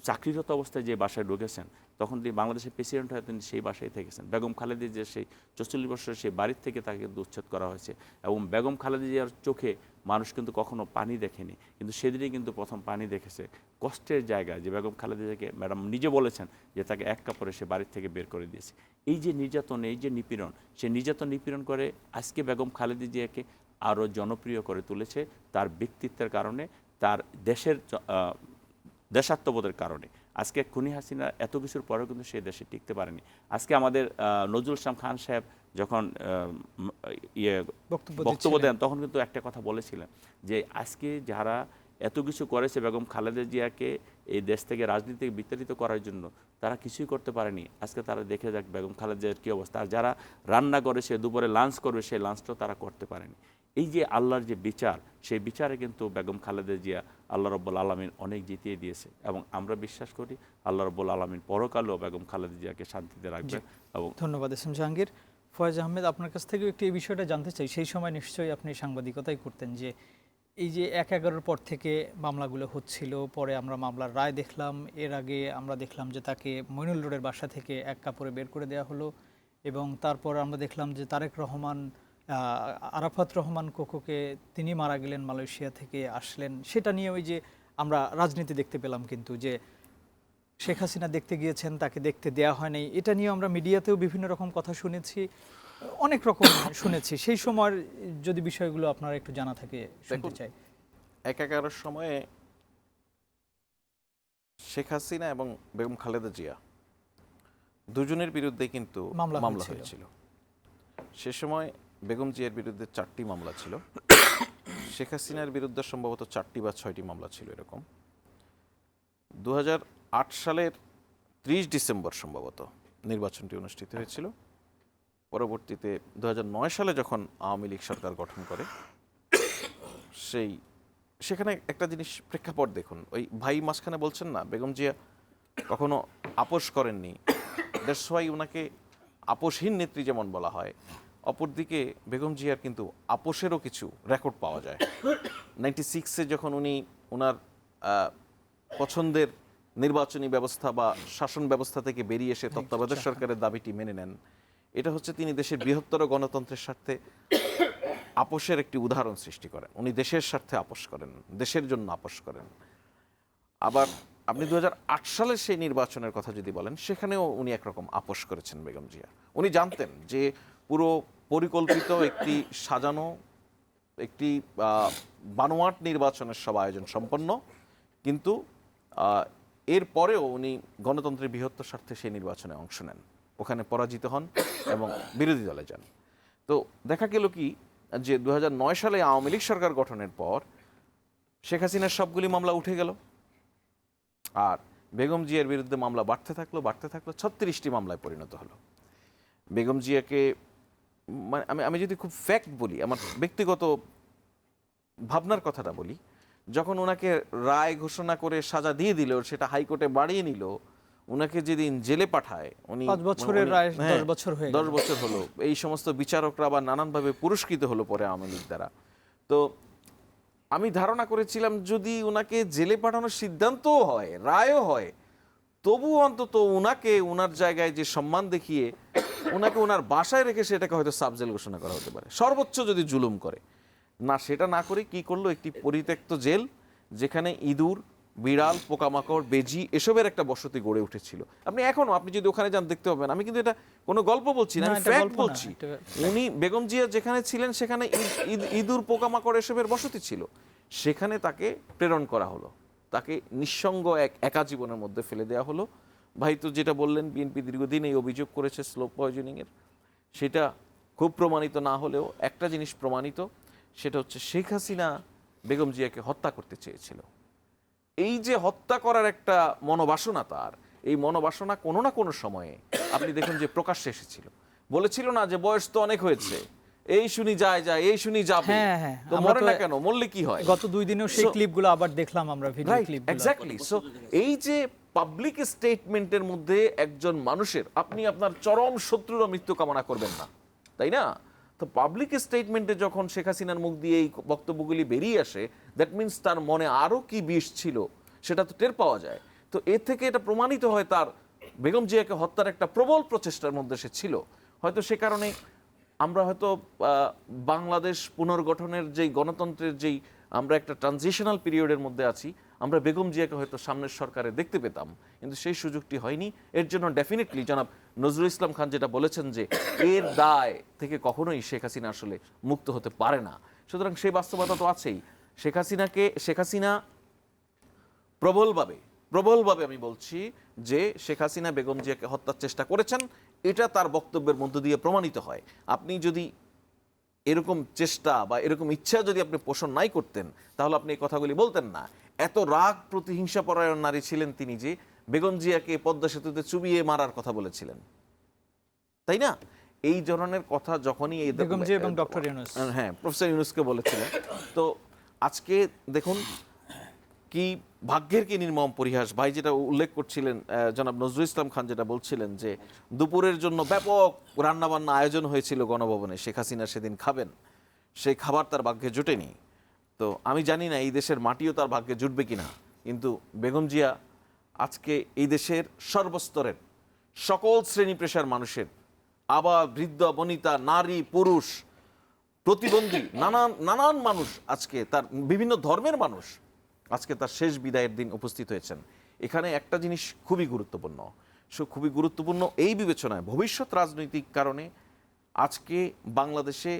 G: চাকরিরত অবস্থায় যে বাসায় ঢুকেছেন, তখন তিনি বাংলাদেশের প্রেসিডেন্ট হয়ে তিনি সেই বাসায় থেকেছেন। বেগম খালেদা যে সেই 44 বছরের সেই বাড়ির থেকে তাকে কিন্তু উচ্ছেদ করা হয়েছে। এবং বেগম খালেদা জিয়ার চোখে মানুষ কিন্তু কখনো পানি দেখেনি, কিন্তু সেদিনই কিন্তু প্রথম পানি দেখেছে। কষ্টের জায়গায় যে বেগম খালেদা জিয়াকে ম্যাডাম নিজে বলেছেন যে তাকে এক কাপড়ে সে বাড়ির থেকে বের করে দিয়েছে। এই যে নির্যাতন, এই যে নিপীড়ন, সে নির্যাতন নিপীড়ন করে আজকে বেগম খালেদা জিয়াকে আরও জনপ্রিয় করে তুলেছে তার ব্যক্তিত্বের কারণে, তার দেশাত্মবোধের কারণে। আজকে খুনি হাসিনা এত কিছুর পরেও কিন্তু সে দেশে টিকতে পারেনি। আজকে আমাদের নজরুল ইসলাম খান সাহেব যখন বক্তব্য দেন, তখন কিন্তু একটা কথা বলেছিলেন যে আজকে যারা এত কিছু করেছে বেগম খালেদা জিয়াকে এই দেশ থেকে রাজনীতি থেকে বিতাড়িত করার জন্য, তারা কিছুই করতে পারেনি। আজকে তারা দেখে যাক বেগম খালেদা জিয়ার কী অবস্থা। আর যারা রান্না করে, সে দুপুরে লাঞ্চ করবে, সেই লাঞ্চটাও তারা করতে পারেনি। এই যে আল্লাহর যে বিচার, সেই বিচারে কিন্তু বেগম খালেদা জিয়া আল্লাহ রব্বুল আলামিন অনেক জিতিয়ে দিয়েছে। এবং আমরা বিশ্বাস করি আল্লাহ রব্বুল আলামিন পরকালেও বেগম খালেদা জিয়াকে শান্তিতে রাখবেন। এবং
A: ধন্যবাদ এস এম জাহাঙ্গীর। ফয়েজ আহমেদ, আপনার কাছ থেকেও একটু এই বিষয়টা জানতে চাই। সেই সময় নিশ্চয়ই আপনি সাংবাদিকতাই করতেন, যে এই যে 1/11 পর থেকে মামলাগুলো হচ্ছিল, পরে আমরা মামলার রায় দেখলাম, এর আগে আমরা দেখলাম যে তাকে মইনুল রোডের বাসা থেকে এক কাপড়ে বের করে দেওয়া হলো, এবং তারপর আমরা দেখলাম যে তারেক রহমান, আরাফাত রহমান কোকোকে, তিনি মারা গেলেন, মালয়েশিয়া থেকে আসলেন। সেটা নিয়ে ওই যে আমরা রাজনীতি দেখতে পেলাম, কিন্তু যে শেখ হাসিনা দেখতে গিয়েছেন, তাকে দেখতে দেয়া হয় নাই, এটা নিয়ে আমরা মিডিয়াতেও বিভিন্ন রকম কথা শুনেছি, অনেক রকম শুনেছি। সেই সময় যদি বিষয়গুলো আপনারা একটু জানা থাকে শুনতে চাই।
F: 1/11 সময়ে শেখ হাসিনা এবং বেগম খালেদা জিয়া দুজনের বিরুদ্ধে কিন্তু
A: মামলা
F: মামলা
A: হয়েছিল।
F: হয়েছিল। সে সময় বেগম জিয়ার বিরুদ্ধে 4টি মামলা ছিল, শেখ হাসিনার বিরুদ্ধে সম্ভবত 4টি বা 6টি মামলা ছিল এরকম। 2008 সালের 30 ডিসেম্বর সম্ভবত নির্বাচনটি অনুষ্ঠিত হয়েছিল। পরবর্তীতে 2009 সালে যখন আওয়ামী লীগ সরকার গঠন করে, সেখানে একটা জিনিস প্রেক্ষাপট দেখুন, ওই ভাই মাঝখানে বলছেন না বেগম জিয়া কখনো আপোষ করেননি, দ্যাটস ওয়াই ওনাকে আপোষহীন নেত্রী যেমন বলা হয়, অপরদিকে বেগম জিয়ার কিন্তু আপোষেরও কিছু রেকর্ড পাওয়া যায়। 96-এ যখন উনি ওনার পছন্দের নির্বাচনী ব্যবস্থা বা শাসন ব্যবস্থা থেকে বেরিয়ে এসে তত্ত্বাবধায়ক সরকারের দাবিটি মেনে নেন, এটা হচ্ছে তিনি দেশের বৃহত্তর গণতন্ত্রের স্বার্থে আপোষের একটি উদাহরণ সৃষ্টি করেন। উনি দেশের স্বার্থে আপোষ করেন, দেশের জন্য আপোষ করেন। আবার আপনি 2008 সালের সেই নির্বাচনের কথা যদি বলেন, সেখানেও উনি একরকম আপোষ করেছেন বেগম জিয়া। উনি জানতেন যে পুরো পরিকল্পিত একটি সাজানো একটি বানোয়াট নির্বাচনের সব আয়োজন সম্পন্ন, কিন্তু এর পরেও উনি গণতন্ত্রের বৃহত্তর স্বার্থে সেই নির্বাচনে অংশ নেন, ওখানে পরাজিত হন এবং বিরোধী দলে যান। তো দেখা গেল কি যে 2009 সালে আওয়ামী লীগ সরকার গঠনের পর শেখ হাসিনার সবগুলি মামলা উঠে গেল, আর বেগম জিয়ার বিরুদ্ধে মামলা বাড়তে থাকলো 36টি মামলায় পরিণত হলো। বেগম জিয়াকে মানে আমি যদি খুব ফ্যাক্ট বলি, আমার ব্যক্তিগত ভাবনার কথাটা বলি, যখন ওনাকে রায় ঘোষণা করে সাজা দিয়ে দিল, সেটা হাইকোর্টে বাড়িয়ে নিল, ওনাকে যেদিন জেলে পাঠায়, উনি
A: 5 বছরের রায় 10 বছর হয়ে গেল।
F: 10 বছর হলো। এই সমস্ত বিচারকরা আবার নানানভাবে পুরস্কৃত হলো পরে আওয়ামী লীগ দ্বারা। তো আমি ধারণা করেছিলাম যদি ওনাকে জেলে পাঠানোর সিদ্ধান্তও হয়, রায়ও হয়, তবু অন্তত ওনাকে ওনার জায়গায় যে সম্মান দেখিয়ে ওনাকে ওনার বাসায় রেখে সেটাকে হয়তো সাবজেল ঘোষণা করা হতে পারে, সর্বোচ্চ যদি জুলুম করে। না, সেটা না করে কি করলো, একটি পরিত্যক্ত জেল যেখানে ইঁদুর, বিড়াল, পোকামাকড়, বেজি এসবের একটা বসতি গড়ে উঠেছিল। আপনি যদি ওখানে যান দেখতে পাবেন। আমি কিন্তু এটা কোনো গল্প বলছি না, আমি ফ্যাক্ট বলছি। উনি বেগম জিয়া যেখানে ছিলেন সেখানে ইঁদুর, পোকামাকড় এসবের বসতি ছিল, সেখানে তাকে প্রেরণ করা হলো, তাকে নিঃসঙ্গ একা জীবনের মধ্যে ফেলে দেওয়া হলো। ভাই তো যেটা বললেন, বিএনপি দীর্ঘদিন এই অভিযোগ করেছে স্লো পয়জনিংয়ের, সেটা খুব প্রমাণিত না হলেও একটা জিনিস প্রমাণিত, সেটা হচ্ছে শেখ হাসিনা বেগম জিয়াকে হত্যা করতে চেয়েছিল। এই যে হত্যা করার একটা মনোবাসনা, তার এই মনোবাসনা কোনো না কোনো সময়ে আপনি দেখুন যে প্রকাশ্যে এসেছিল। বলেছিল না যে বয়স তো অনেক হয়েছে, এই শুনি যায় এই শুনি যাবে, তো মরে না কেন, মরলে কি হয়।
A: গত 2 দিনেও সেই ক্লিপগুলো আবার দেখলাম আমরা, ভিডিও ক্লিপগুলো।
F: এক্স্যাক্টলি। সো এই যে পাবলিক স্টেটমেন্টের মধ্যে একজন মানুষের, আপনি আপনার চরম শত্রুর মৃত্যু কামনা করবেন না, তাই না? তো পাবলিক স্টেটমেন্টে যখন শেখ হাসিনার মুখ দিয়ে এই বক্তব্যগুলি বেরিয়ে আসে, দ্যাট মিনস তার মনে আরও কি বিষ ছিল সেটা তো টের পাওয়া যায়। তো এর থেকে এটা প্রমাণিত হয় তার বেগম জিয়াকে হত্যার একটা প্রবল প্রচেষ্টার মধ্যে সে ছিল। হয়তো সে কারণে আমরা হয়তো বাংলাদেশ পুনর্গঠনের যেই গণতন্ত্রের যেই আমরা একটা ট্রানজিশনাল পিরিয়ডের মধ্যে আছি, আমরা বেগম জিয়াকে হয়তো সামনের সরকারে দেখতে পেতাম, কিন্তু সেই সুযোগটি হয়নি। এর জন্য ডেফিনেটলি জনাব নজরুল ইসলাম খান যেটা বলেছেন যে এর দায় থেকে কখনোই শেখ হাসিনা আসলে মুক্ত হতে পারে না। সুতরাং সেই বাস্তবতা তো আছেই। শেখ হাসিনা প্রবলভাবে আমি বলছি যে শেখ হাসিনা বেগম জিয়াকে হত্যার চেষ্টা করেছেন, এটা তার বক্তব্যের মধ্য দিয়ে প্রমাণিত হয়। আপনি যদি এরকম চেষ্টা বা এরকম ইচ্ছা যদি আপনি পোষণ নাই করতেন, তাহলে আপনি এই কথাগুলি বলতেন না। এত রাগ প্রতিহিংসা পরায়ণ নারী ছিলেন তিনি যে বেগম জিয়াকে পদ্মা সেতুতে চুবিয়ে মারার কথা বলেছিলেন, তাই না? এই ধরনের কথা যখনই এই
A: বেগম জিয়া এবং ডক্টর ইউনূস,
F: হ্যাঁ, প্রফেসর ইউনূসকে বলেছিলেন। তো আজকে দেখুন কি ভাগ্যের কি নির্মম পরিহাস। ভাই যেটা উল্লেখ করছিলেন, জনাব নজরুল ইসলাম খান যেটা বলছিলেন যে দুপুরের জন্য ব্যাপক রান্নাবান্না আয়োজন হয়েছিল গণভবনে, শেখ হাসিনা সেদিন খাবেন, সেই খাবার তার ভাগ্যে জুটেনি। তো আমি জানি না এই দেশের মাটিও তার ভাগ্যে জুটবে কিনা, কিন্তু বেগম জিয়া আজকে এই দেশের সর্বস্তরের সকল শ্রেণী পেশার মানুষের, আবার বৃদ্ধ বনিতা, নারী পুরুষ, প্রতিবন্ধী, নানান মানুষ, আজকে তার বিভিন্ন ধর্মের মানুষ আজকে তার শেষ বিদায়ের দিন উপস্থিত হয়েছেন। এখানে একটা জিনিস খুবই গুরুত্বপূর্ণ এই বিবেচনায়, ভবিষ্যৎ রাজনৈতিক কারণে আজকে বাংলাদেশে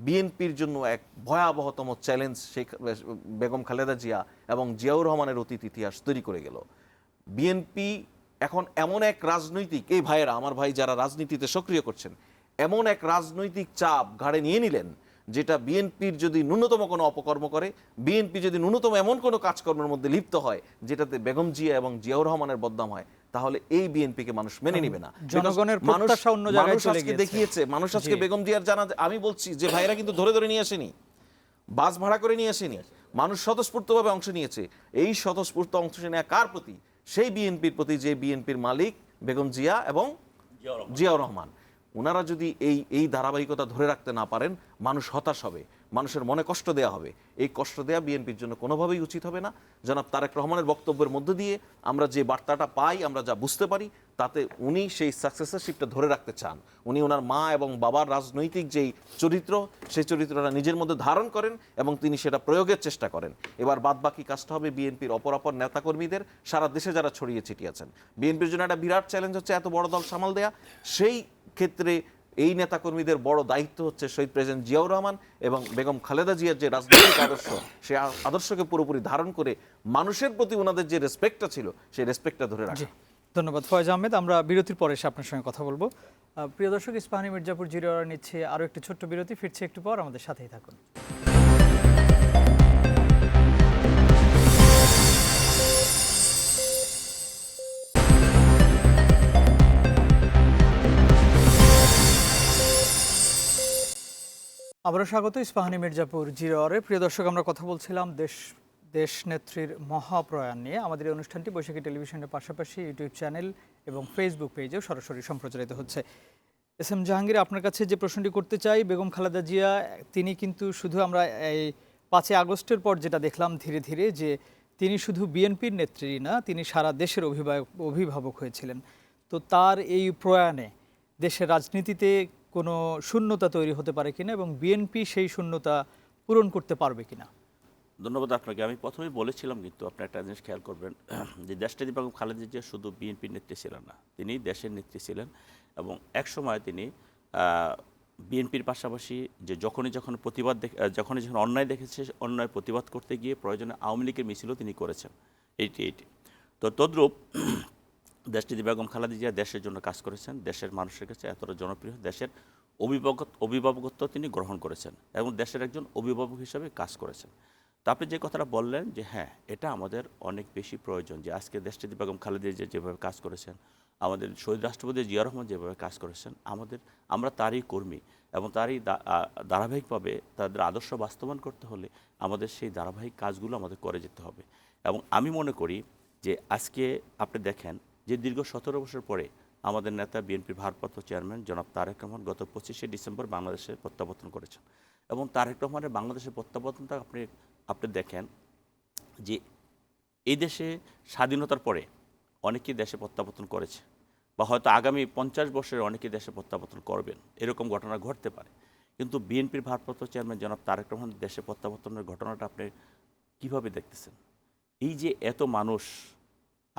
F: বিএনপির জন্য এক ভয়াবহতম চ্যালেঞ্জ শেখ বেগম খালেদা জিয়া এবং জিয়াউর রহমানের অতীত ইতিহাস তৈরি করে গেল। বিএনপি এখন এমন এক রাজনৈতিক, এই ভাইয়েরা আমার ভাই যারা রাজনীতিতে সক্রিয় করছেন, এমন এক রাজনৈতিক চাপ ঘাড়ে নিয়ে নিলেন যেটা বিএনপির যদি ন্যূনতম কোনো অপকর্ম করে, বিএনপি যদি ন্যূনতম এমন কোনো কাজকর্মের মধ্যে লিপ্ত হয় যেটাতে বেগম জিয়া এবং জিয়াউর রহমানের বদনাম হয়, তাহলে এই বিএনপিকে মানুষ মেনে নিবে না।
A: জনগণের প্রত্যাশা অন্য জায়গায়
F: মানুষ
A: চলে
F: আজকে
A: গিয়েছে।
F: দেখিয়েছে, মানুষ আজকে বেগম জিয়ার জানাজা, আমি বলছি যে ভাইরা কিন্তু ধরে ধরে নিয়ে আসেনি, বাস ভাড়া করে নিয়ে আসেনি, মানুষ স্বতঃস্ফূর্তভাবে অংশ নিয়েছে। এই স্বতঃস্ফূর্ত অংশ নেওয়া কার প্রতি? সেই বিএনপির প্রতি যে বিএনপির মালিক বেগম জিয়া এবং জিয়াউর রহমান। ওনারা যদি এই ধারাবাহিকতা ধরে রাখতে না পারেন, মানুষ হতাশ হবে, মানুষের মনে কষ্ট দেয়া হবে। এই কষ্ট দেয়া বিএনপির জন্য কোনোভাবেই উচিত হবে না। জনাব তারেক রহমানের বক্তব্যের মধ্য দিয়ে আমরা যে বার্তাটা পাই, আমরা যা বুঝতে পারি, তাতে উনি সেই সাকসেসরশিপটা ধরে রাখতে চান। উনি ওনার মা এবং বাবার রাজনৈতিক যেই চরিত্র, সেই চরিত্রটা নিজের মধ্যে ধারণ করেন এবং তিনি সেটা প্রয়োগের চেষ্টা করেন। এবার বাদবাকি কাজটা হবে বিএনপির অপরাপর নেতাকর্মীদের, সারা দেশে যারা ছড়িয়ে ছিটিয়ে আছেন। বিএনপির জন্য একটা বিরাট চ্যালেঞ্জ হচ্ছে এত বড় দল সামাল দেয়া। সেই ক্ষেত্রে এই নেতাকর্মীদের বড় দায়িত্ব হচ্ছে শহীদ প্রেসিডেন্ট জিয়াউর রহমান এবং বেগম খালেদা জিয়ার যে রাজনৈতিক আদর্শ, সেই আদর্শকে পুরোপুরি ধারণ করে মানুষের প্রতি ওনাদের যে রেসপেক্টটা ছিল, সেই রেসপেক্টটা ধরে রাখা।
A: ধন্যবাদ ফয়েজ আহমেদ। আমরা বিরতির পরে এসে আপনার সঙ্গে কথা বলবো। প্রিয় দর্শক, ইস্পাহানী মির্জাপুর জিরো নিচ্ছে আরও একটি ছোট্ট বিরতি, ফিরছে একটু পর, আমাদের সাথেই থাকুন। আবারও স্বাগত ইস্পাহানী মির্জাপুর জিরো আওয়ারে। প্রিয় দর্শক, আমরা কথা বলছিলাম দেশ নেত্রীর মহাপ্রয়াণ নিয়ে। আমাদের এই অনুষ্ঠানটি বৈশাখী টেলিভিশনের পাশাপাশি ইউটিউব চ্যানেল এবং ফেসবুক পেজেও সরাসরি সম্প্রচারিত হচ্ছে। এস এম জাহাঙ্গীর, আপনার কাছে যে প্রশ্নটি করতে চাই, বেগম খালেদা জিয়া তিনি কিন্তু শুধু, আমরা এই 5 আগস্টের পর যেটা দেখলাম ধীরে ধীরে, যে তিনি শুধু বিএনপির নেত্রী না, তিনি সারা দেশের অভিভাবক হয়েছিলেন। তো তার এই প্রয়াণে দেশের রাজনীতিতে কোনো শূন্যতা তৈরি হতে পারে কিনা এবং বিএনপি সেই শূন্যতা পূরণ করতে পারবে কিনা?
G: ধন্যবাদ আপনাকে। আমি প্রথমেই বলেছিলাম, কিন্তু আপনি একটা জিনিস খেয়াল করবেন যে দেশনেত্রী বেগম খালেদা জিয়া শুধু বিএনপির নেত্রী ছিলেন না, তিনি দেশের নেত্রী ছিলেন। এবং এক সময় তিনি বিএনপির পাশাপাশি যে যখনই যখন অন্যায় দেখেছে, অন্যায় প্রতিবাদ করতে গিয়ে প্রয়োজনে আওয়ামী লীগের মিছিলও তিনি করেছেন। এইটি তো তদ্রূপ দেশনেত্রী বেগম খালেদা জিয়া দেশের জন্য কাজ করেছেন, দেশের মানুষের কাছে এতটা জনপ্রিয়, দেশের অভিভাবকত্ব তিনি গ্রহণ করেছেন এবং দেশের একজন অভিভাবক হিসেবে কাজ করেছেন। তো আপনি যে কথাটা বললেন যে হ্যাঁ, এটা আমাদের অনেক বেশি প্রয়োজন, যে আজকে দেশনেত্রী বেগম খালেদা জিয়া যেভাবে কাজ করেছেন, আমাদের শহীদ রাষ্ট্রপতি জিয়া রহমান যেভাবে কাজ করেছেন, আমরা তারই কর্মী এবং তারই ধারাবাহিকভাবে তাদের আদর্শ বাস্তবায়ন করতে হলে আমাদের সেই ধারাবাহিক কাজগুলো আমাদের করে যেতে হবে। এবং আমি মনে করি যে আজকে আপনি দেখেন যে দীর্ঘ 17 বছর পরে আমাদের নেতা বিএনপির ভারপ্রাপ্ত চেয়ারম্যান জনাব তারেক রহমান গত 25শে ডিসেম্বর বাংলাদেশে প্রত্যাবর্তন করেছেন। এবং তারেক রহমানের বাংলাদেশের প্রত্যাবর্তনটা আপনি দেখেন যে এই দেশে স্বাধীনতার পরে অনেকেই দেশে প্রত্যাবর্তন করেছে, বা হয়তো আগামী 50 বছরে অনেকেই দেশে প্রত্যাবর্তন করবেন, এরকম ঘটনা ঘটতে পারে। কিন্তু বিএনপির ভারপ্রাপ্ত চেয়ারম্যান জনাব তারেক রহমান দেশে প্রত্যাবর্তনের ঘটনাটা আপনি কীভাবে দেখতেছেন? এই যে এত মানুষ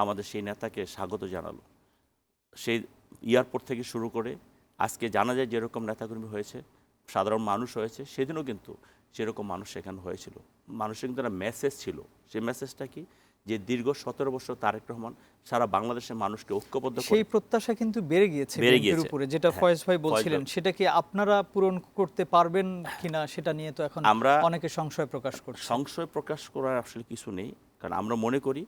G: আমাদের সেই নেতাকে স্বাগত জানালো, সেই এয়ারপোর্ট থেকে শুরু করে আজকে জানা যায় যেরকম নেতাকর্মী হয়েছে, সাধারণ মানুষ হয়েছে, সেদিনও কিন্তু সেরকম মানুষ সেখানে হয়েছিল। মানুষের কিন্তু একটা মেসেজ ছিল। সেই মেসেজটা কি? যে দীর্ঘ 17 বছর তারেক রহমান সারা বাংলাদেশের মানুষকে ঐক্যবদ্ধ করে,
A: সেই প্রত্যাশা কিন্তু বেড়ে গিয়েছে বিএনপির উপরে, যেটা ফয়েজ ভাই বলছিলেন, সেটা কি আপনারা পূরণ করতে পারবেন কিনা সেটা নিয়ে তো এখন অনেকে সংশয় প্রকাশ করছে।
G: সংশয় প্রকাশ করার আসলে কিছু নেই, কারণ আমরা মনে করি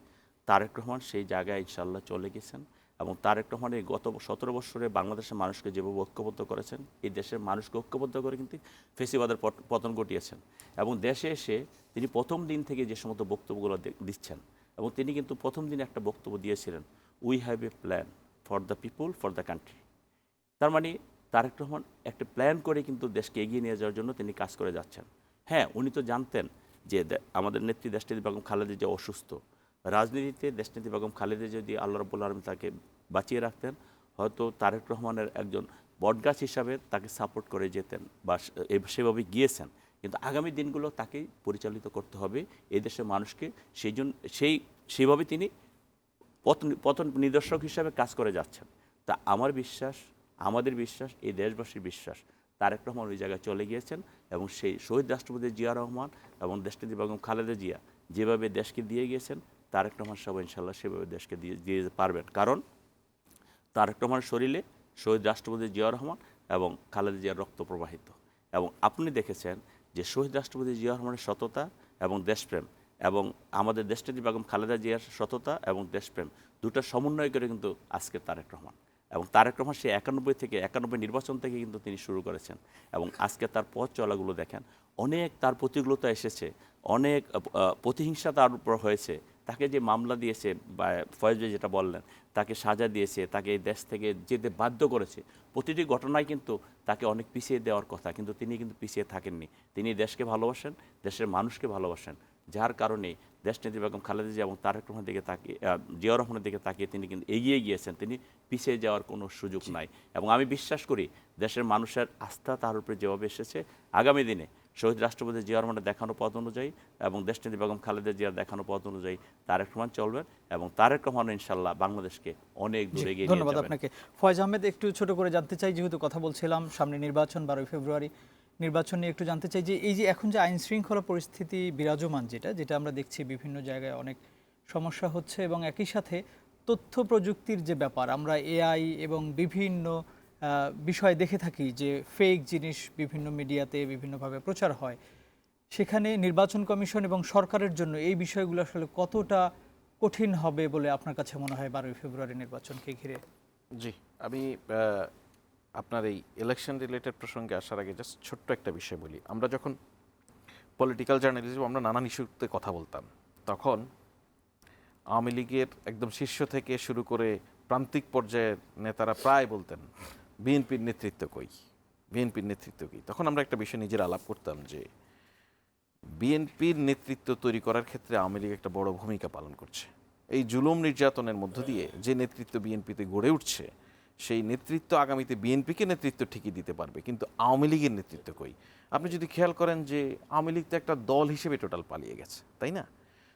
G: তারেক রহমান সেই জায়গায় ইনশাল্লাহ চলে গেছেন। এবং তারেক রহমান এই গত 17 বছরে বাংলাদেশের মানুষকে যেভাবে ঐক্যবদ্ধ করেছেন, এই দেশের মানুষকে ঐক্যবদ্ধ করে কিন্তু ফেসিবাদের পতন ঘটিয়েছেন। এবং দেশে এসে তিনি প্রথম দিন থেকে যে সমস্ত বক্তব্যগুলো দিচ্ছেন, এবং তিনি কিন্তু প্রথম দিনে একটা বক্তব্য দিয়েছিলেন, we have a plan for the people, for the country. তার মানে তারেক রহমান একটা প্ল্যান করে কিন্তু দেশকে এগিয়ে নিয়ে যাওয়ার জন্য তিনি কাজ করে যাচ্ছেন। হ্যাঁ, উনি তো জানতেন যে আমাদের নেত্রী দেশনেত্রী বেগম খালেদা যে অসুস্থ, রাজনীতিতে দেশনেত্রী বেগম খালেদা যদি আল্লাহ রাব্বুল আলামিন তাকে বাঁচিয়ে রাখতেন, হয়তো তারেক রহমানের একজন বটগাছ হিসাবে তাকে সাপোর্ট করে যেতেন বা সেভাবে গিয়েছেন। কিন্তু আগামী দিনগুলো তাকেই পরিচালিত করতে হবে এই দেশের মানুষকে, সেইভাবে তিনি পথ নিদর্শক হিসাবে কাজ করে যাচ্ছেন। তা আমাদের বিশ্বাস, এই দেশবাসীর বিশ্বাস, তারেক রহমান ওই জায়গায় চলে গিয়েছেন এবং সেই শহীদ রাষ্ট্রপতি জিয়া রহমান এবং দেশনেত্রী বেগম খালেদা জিয়া যেভাবে দেশকে দিয়ে গিয়েছেন, তারেক রহমান সাহেব ইনশাল্লাহ সেভাবে দেশকে দিয়ে যেতে পারবেন। কারণ তারেক রহমানের শরীরে শহীদ রাষ্ট্রপতি জিয়াউর রহমান এবং খালেদা জিয়ার রক্ত প্রবাহিত, এবং আপনি দেখেছেন যে শহীদ রাষ্ট্রপতি জিয়াউর রহমানের সততা এবং দেশপ্রেম এবং আমাদের দেশনেত্রী বেগম খালেদা জিয়ার সততা এবং দেশপ্রেম দুটো সমন্বয় করে কিন্তু আজকে তারেক রহমান, এবং তারেক রহমান সে 91 নির্বাচন থেকে কিন্তু তিনি শুরু করেছেন, এবং আজকে তার পথ চলাগুলো দেখেন, অনেক তার প্রতিকূলতা এসেছে, অনেক প্রতিহিংসা তার উপর হয়েছে, তাকে যে মামলা দিয়েছে বা ফয়েজ ভাই যেটা বললেন, তাকে সাজা দিয়েছে, তাকে এই দেশ থেকে যেতে বাধ্য করেছে, প্রতিটি ঘটনায় কিন্তু তাকে অনেক পিছিয়ে দেওয়ার কথা, কিন্তু তিনি কিন্তু পিছিয়ে থাকেননি। তিনি দেশকে ভালোবাসেন, দেশের মানুষকে ভালোবাসেন, যার কারণে দেশনেত্রী বেগম খালেদা জিয়া এবং তারেক রহমানের দিকে তাকিয়ে জিয়াউর রহমানের দিকে তাকিয়ে তিনি কিন্তু এগিয়ে গিয়েছেন। তিনি পিছিয়ে যাওয়ার কোনো সুযোগ নাই, এবং আমি বিশ্বাস করি দেশের মানুষের আস্থা তার উপরে যেভাবে এসেছে, আগামী দিনে শহীদ রাষ্ট্রপতি জিয়াউর রহমানের দেখানো পথ অনুযায়ী এবং দেশনেত্রী বেগম খালেদা জিয়ার দেখানো পথ অনুযায়ী তারেক রহমান চলবেন, এবং তারেক রহমান ইনশাল্লাহ বাংলাদেশকে অনেক দূরে এগিয়ে নিয়ে যাবেন।
A: ধন্যবাদ আপনাকে। ফয়েজ আহমেদ, একটু ছোট করে জানতে চাই, যেহেতু কথা বলছিলাম সামনে নির্বাচন, 12 ফেব্রুয়ারি নির্বাচন নিয়ে একটু জানতে চাই যে এই যে এখন যে আইন শৃঙ্খলা পরিস্থিতি বিরাজমান, যেটা আমরা দেখছি বিভিন্ন জায়গায় অনেক সমস্যা হচ্ছে, এবং একই সাথে তথ্য প্রযুক্তির যে ব্যাপার, আমরা এআই এবং বিভিন্ন বিষয় দেখে থাকি যে ফেক জিনিস বিভিন্ন মিডিয়াতে বিভিন্নভাবে প্রচার হয়, সেখানে নির্বাচন কমিশন এবং সরকারের জন্য এই বিষয়গুলো আসলে কতটা কঠিন হবে বলে আপনার কাছে মনে হয় 12 ফেব্রুয়ারি নির্বাচনকে ঘিরে?
F: জি, আমি আপনার এই ইলেকশন রিলেটেড প্রসঙ্গে আসার আগে জাস্ট ছোট্ট একটা বিষয় বলি। আমরা যখন পলিটিক্যাল জার্নালিজম, আমরা নানান ইস্যুতে কথা বলতাম, তখন আওয়ামী লীগের একদম শীর্ষ থেকে শুরু করে প্রান্তিক পর্যায়ের নেতারা প্রায় বলতেন বিএনপির নেতৃত্ব কই, বিএনপির নেতৃত্ব কই। তখন আমরা একটা বিষয় নিজের আলাপ করতাম যে বিএনপির নেতৃত্ব তৈরি করার ক্ষেত্রে আওয়ামী লীগ একটা বড় ভূমিকা পালন করছে। এই জুলুম নির্যাতনের মধ্য দিয়ে যে নেতৃত্ব বিএনপিতে গড়ে উঠছে, সেই নেতৃত্ব আগামীতে বিএনপিকে নেতৃত্ব ঠিকই দিতে পারবে, কিন্তু আওয়ামী লীগের নেতৃত্ব কই? আপনি যদি খেয়াল করেন যে আওয়ামী লীগ তো একটা দল হিসেবে টোটাল পালিয়ে গেছে, তাই না?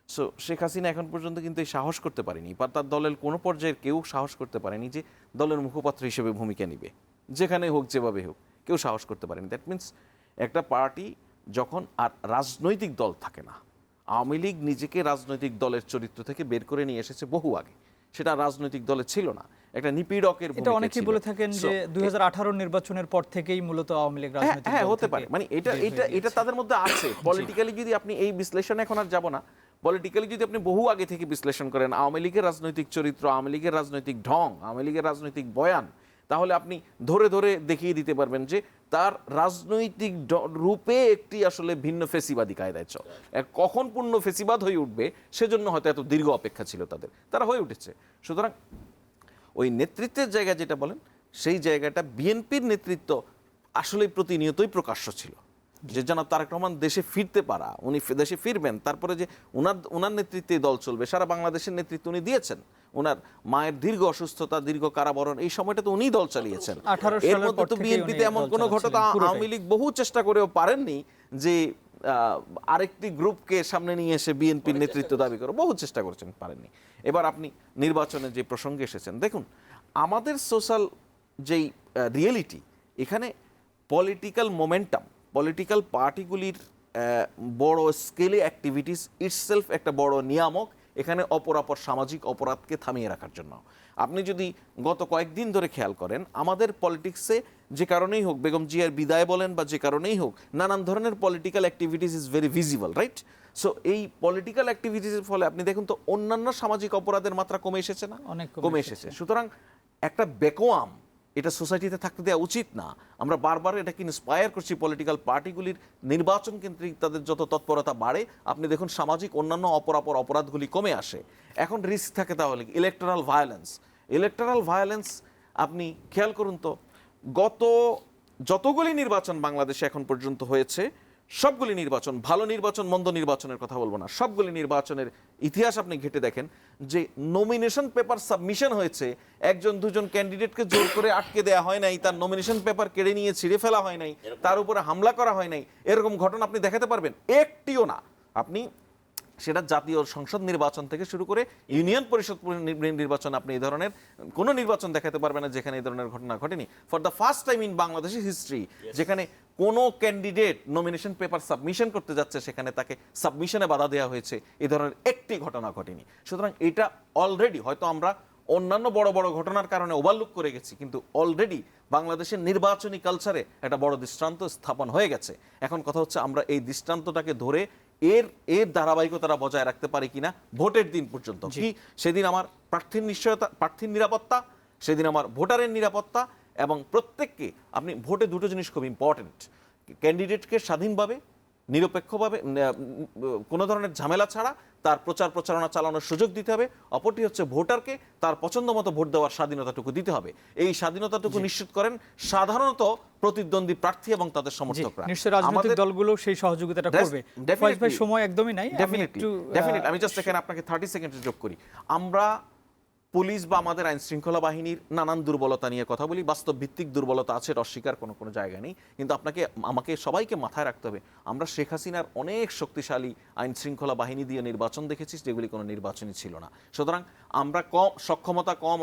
F: সো শেখ হাসিনা এখন পর্যন্ত কিন্তু এই সাহস করতে পারেনি, বা তার দলের কোনো পর্যায়ের কেউ সাহস করতে পারেনি যে দলের মুখপাত্র হিসেবে ভূমিকা নিবে, যেখানে হোক যেভাবে হোক কেউ সাহস করতে পারেনি। দ্যাট মিনস একটা পার্টি যখন আর রাজনৈতিক দল থাকে না, আওয়ামী লীগ নিজেকে রাজনৈতিক দলের চরিত্র থেকে বের করে নিয়ে এসেছে বহু আগে, সেটা রাজনৈতিক দলে ছিল না, একটা নিপীড়কের ভূমিকা ছিল।
A: এটা অনেকেই বলে থাকেন যে 2018 নির্বাচনের পর থেকেই মূলত আওয়ামী লীগ রাজনৈতিক দল
F: হতে পারে, মানে এটা তাদের মধ্যে আছে। পলিটিক্যালি যদি আপনি এই বিশ্লেষণে এখন আর যাব না, পলিটিক্যালি যদি আপনি বহু আগে থেকে বিশ্লেষণ করেন আওয়ামী লীগের রাজনৈতিক চরিত্র, আওয়ামী লীগের রাজনৈতিক ঢং, আওয়ামী লীগের রাজনৈতিক বয়ান, তাহলে আপনি ধরে ধরে দেখিয়ে দিতে পারবেন যে তার রাজনৈতিক রূপে একটি আসলে ভিন্ন ফেসিবাদী কায়দায় চল। কখন পূর্ণ ফেসিবাদ হয়ে উঠবে সেজন্য হয়তো এত দীর্ঘ অপেক্ষা ছিল তাদের, তারা হয়ে উঠেছে। সুতরাং ওই নেতৃত্বের জায়গা যেটা বলেন, সেই জায়গাটা বিএনপির নেতৃত্ব আসলে প্রতিনিয়তই প্রকাশ্য ছিল, যে জনাব তারেক রহমান দেশে ফিরতে পারা, উনি দেশে ফিরবেন, তারপরে যে ওনার নেতৃত্বে দল চলবে, সারা বাংলাদেশের নেতৃত্ব উনি দিয়েছেন। ওনার মায়ের দীর্ঘ অসুস্থতা, দীর্ঘ কারাবরণ, এই সময়টা তো উনিই দল চালিয়েছেন। এর মধ্যে তো বিএনপিতে এমন কোনো ঘটনা আওয়ামী লীগ বহু চেষ্টা করেও পারেননি যে আরেকটি গ্রুপকে সামনে নিয়ে এসে বিএনপির নেতৃত্ব দাবি করে, বহু চেষ্টা করেছেন, পারেননি। এবার আপনি নির্বাচনে যে প্রসঙ্গে এসেছেন, দেখুন আমাদের সোশ্যাল যেই রিয়েলিটি, এখানে পলিটিক্যাল মোমেন্টাম, পলিটিক্যাল পার্টিগুলির বড় স্কেলে অ্যাক্টিভিটিস ইটসেলফ একটা বড় নিয়ামক এখানে অপরাপর সামাজিক অপরাধকে থামিয়ে রাখার জন্য। আপনি যদি গত কয়েকদিন ধরে খেয়াল করেন, আমাদের পলিটিক্সে যে কারণেই হোক, বেগম জিয়ার বিদায় বলেন বা যে কারণেই হোক, নানান ধরনের political activities is very visible, right? So এই পলিটিক্যাল অ্যাক্টিভিটিসের ফলে আপনি দেখুন তো অন্যান্য সামাজিক অপরাধের মাত্রা কমে এসেছে না?
A: অনেক
F: কমে এসেছে। সুতরাং একটা বেকোয়াম এটা সোসাইটিতে থাকতে দেওয়া উচিত না। আমরা বারবার এটাকে ইন্সপায়ার করছি, পলিটিক্যাল পার্টিগুলির নির্বাচন কেন্দ্রিক তাদের যত তৎপরতা বাড়ে, আপনি দেখুন সামাজিক অন্যান্য অপরাপর অপরাধগুলি কমে আসে। এখন রিস্ক থাকে তাহলে ইলেকটোরাল ভায়োলেন্স। আপনি খেয়াল করুন তো, গত যতগুলি নির্বাচন বাংলাদেশে এখন পর্যন্ত হয়েছে, সবগুলি নির্বাচন, ভালো নির্বাচন মন্দ নির্বাচনের কথা বলবো না, সবগুলি নির্বাচনের ইতিহাস আপনি ঘেটে দেখেন যে নমিনেশন পেপার সাবমিশন হয়েছে, একজন দুজন ক্যান্ডিডেটকে জোর করে আটকে দেওয়া হয় নাই, তার নমিনেশন পেপার কেড়ে নিয়ে ছিঁড়ে ফেলা হয় নাই, তার উপরে হামলা করা হয় নাই, এরকম ঘটনা আপনি দেখাতে পারবেন? একটিও না। আপনি সেটা জাতীয় সংসদ নির্বাচন থেকে শুরু করে ইউনিয়ন পরিষদ নির্বাচন, আপনি এই ধরনের কোনো নির্বাচন দেখাতে পারবেন না যেখানে এই ধরনের ঘটনা ঘটেনি। For the first time in বাংলাদেশের হিস্ট্রি যেখানে কোনো ক্যান্ডিডেট নমিনেশন পেপার সাবমিশন করতে যাচ্ছে সেখানে তাকে সাবমিশনে বাধা দেওয়া হয়েছে, এই ধরনের একটি ঘটনা ঘটেনি। সুতরাং এটা অলরেডি হয়তো আমরা অন্যান্য বড় বড় ঘটনার কারণে ওভারলুক করে গেছি, কিন্তু অলরেডি বাংলাদেশের নির্বাচনী কালচারে একটা বড় দৃষ্টান্ত স্থাপন হয়ে গেছে। এখন কথা হচ্ছে আমরা এই দৃষ্টান্তটাকে ধরে এর ধারাবাহিকতা বজায় রাখতে পারি কিনা ভোটের দিন পর্যন্ত। কি সেদিন আমার প্রার্থীর নিশ্চয়তা, প্রার্থীর নিরাপত্তা, সেদিন আমার ভোটারের নিরাপত্তা, এবং প্রত্যেককে আপনি ভোটে দুটো জিনিস খুব ইম্পর্টেন্ট, ক্যান্ডিডেটকে স্বাধীনভাবে নিরপেক্ষভাবে কোনো ধরনের ঝামেলা ছাড়া তার প্রচার প্রচারণা চালানোর সুযোগ দিতে হবে, অপরটি হচ্ছে ভোটারকে তার পছন্দ মতো ভোট দেওয়ার স্বাধীনতাটুকু দিতে হবে। এই স্বাধীনতাটুকু নিশ্চিত করেন সাধারণত প্রতিদ্বন্দ্বী প্রার্থী এবং তাদের সমর্থকরা।
A: নিশ্চয়ই রাজনৈতিক দলগুলো সেই সহযোগিতাটা করবে। ফয়েজ ভাই, সময় একদমই নাই,
F: আমি জাস্ট এখানে আপনাকে 30 সেকেন্ড যোগ করি। আমরা পুলিশ বা আমাদের আইন শৃঙ্খলা বাহিনীর নানান দুর্বলতা নিয়ে কথা বলি, বাস্তব ভিত্তিক দুর্বলতা আছে, অস্বীকার কোনো জায়গা নেই, কিন্তু আমাকে সবাইকে মাথায় রাখতে হবে আমরা শেখ হাসিনার অনেক শক্তিশালী আইন শৃঙ্খলা বাহিনী দিয়ে নির্বাচন দেখেছি যেগুলি কোনো নির্বাচনই ছিল না। সুতরাং আমরা সক্ষমতা কম,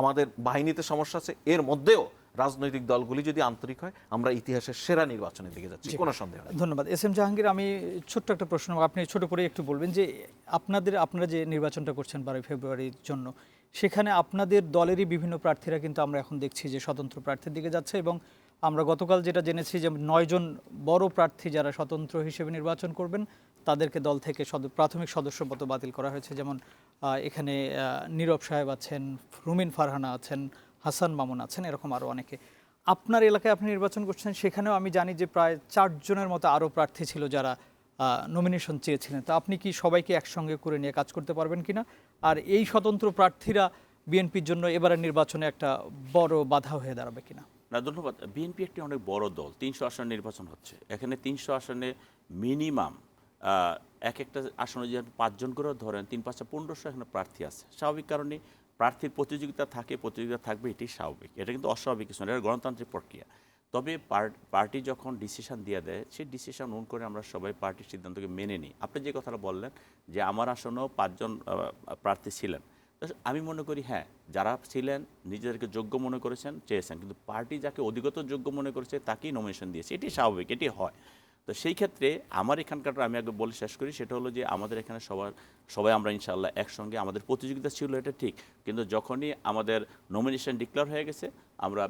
F: আমাদের বাহিনীতে সমস্যা আছে, এর মধ্যেও রাজনৈতিক দলগুলি যদি আন্তরিক হয় আমরা ইতিহাসের সেরা নির্বাচনের দিকে যাচ্ছি, কোনো সন্দেহ নেই।
A: ধন্যবাদ। এস এম জাহাঙ্গীর, আমি ছোট্ট একটা প্রশ্ন, আপনি ছোট করে একটু বলবেন যে আপনারা যে নির্বাচনটা করছেন 12 ফেব্রুয়ারির জন্য, সেখানে আপনাদের দলেরই বিভিন্ন প্রার্থীরা কিন্তু আমরা এখন দেখছি যে স্বতন্ত্র প্রার্থীর দিকে যাচ্ছে, এবং আমরা গতকাল যেটা জেনেছি যে 9 জন বড় প্রার্থী যারা স্বতন্ত্র হিসেবে নির্বাচন করবেন তাদেরকে দল থেকে প্রাথমিক সদস্যপদ বাতিল করা হয়েছে। যেমন এখানে নীরব সাহেব আছেন, রুমিন ফারহানা আছেন, হাসান মামুন আছেন, এরকম আরও অনেকে। আপনার এলাকায় আপনি নির্বাচন করছেন, সেখানেও আমি জানি যে প্রায় 4 জনের মতো আরও প্রার্থী ছিল যারা নমিনেশন চেয়েছিলেন। তো আপনি কি সবাইকে একসঙ্গে করে নিয়ে কাজ করতে পারবেন কিনা? আর এই স্বতন্ত্র প্রার্থীরা বিএনপির জন্য এবারের নির্বাচনে একটা বড় বাধা হয়ে দাঁড়াবে কিনা?
G: না, ধন্যবাদ। বিএনপি একটি অনেক বড় দল, 300 আসন নির্বাচন হচ্ছে। এখানে 300 আসনে মিনিমাম একটা আসনে যদি 5 জন করেও ধরেন 3-5-1500 এখানে প্রার্থী আছে। স্বাভাবিক কারণে প্রার্থীর প্রতিযোগিতা থাকবে, এটি স্বাভাবিক, এটা কিন্তু অস্বাভাবিক কিছু না, এটা গণতান্ত্রিক প্রক্রিয়া। তবে পার্টি যখন ডিসিশন দিয়ে দেয়, সেই ডিসিশন অনু করে আমরা সবাই পার্টির সিদ্ধান্তকে মেনে নিই। আপনি যে কথাটা বললেন যে আমার আসনেও 5 জন প্রার্থী ছিলেন, আমি মনে করি হ্যাঁ, যারা ছিলেন নিজেদেরকে যোগ্য মনে করেছেন, চেয়েছেন, কিন্তু পার্টি যাকে অধিগত যোগ্য মনে করেছে তাকেই নমিনেশন দিয়েছে, এটি স্বাভাবিক, এটি হয়। তো সেই ক্ষেত্রে আমার এখানকার আমি আগে বলে শেষ করি, সেটা হলো যে আমাদের এখানে সবাই আমরা ইনশাআল্লাহ একসঙ্গে, আমাদের প্রতিযোগিতা ছিল এটা ঠিক, কিন্তু যখনই আমাদের নমিনেশন ডিক্লেয়ার হয়ে গেছে আমরা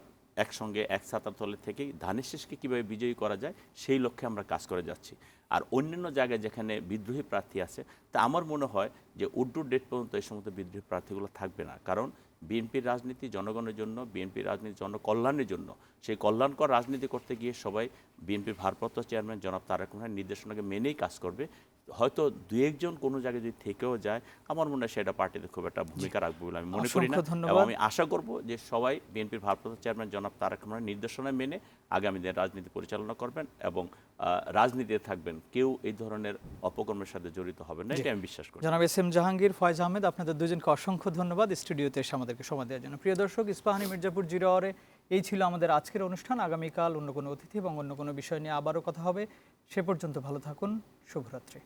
G: একসঙ্গে এক ছাতার তলে থেকেই ধানের শীষকে কীভাবে বিজয়ী করা যায় সেই লক্ষ্যে আমরা কাজ করে যাচ্ছি। আর অন্যান্য জায়গায় যেখানে বিদ্রোহী প্রার্থী আছে, তা আমার মনে হয় যে উড্ডুর ডেট পর্যন্ত এই সমস্ত বিদ্রোহী প্রার্থীগুলো থাকবে না, কারণ বিএনপির রাজনীতি জনগণের জন্য, বিএনপির রাজনীতি জনকল্যাণের জন্য। সেই কল্যাণকর রাজনীতি করতে গিয়ে সবাই বিএনপির ভারপ্রাপ্ত চেয়ারম্যান জনাব তারেক রহমানের নির্দেশনাকে মেনেই কাজ করবে। হয়তো 2-1 জন কোনো জায়গায় যদি থেকেও যায়, আমার মনে হয় সেটা পার্টিতে খুব একটা ভূমিকা রাখবে বলে আমি মনে করি না, এবং আমি আশা করব যে সবাই বিএনপির ভারপ্রাপ্ত চেয়ারম্যান জনাব তারেক রহমানের নির্দেশনা মেনে আগামী দিনে রাজনীতি পরিচালনা করবেন এবং রাজনীতিতে থাকবেন, কেউ এই ধরনের অপকর্মের সাথে জড়িত হবে না, এটা আমি বিশ্বাস করি।
A: জনাব এস এম জাহাঙ্গীর, ফয়েজ আহমেদ, আপনাদের দুজনকে অসংখ্য ধন্যবাদ স্টুডিওতে এসে আমাদেরকে সময় দেওয়ার জন্য। প্রিয় দর্শক, ইস্পাহানি মির্জাপুর 0 আওয়ারে এই ছিল আমাদের আজকের অনুষ্ঠান। আগামীকাল অন্য কোনো অতিথি এবং অন্য কোনো বিষয় নিয়ে আবারও কথা হবে। সে পর্যন্ত ভালো থাকুন, শুভরাত্রি।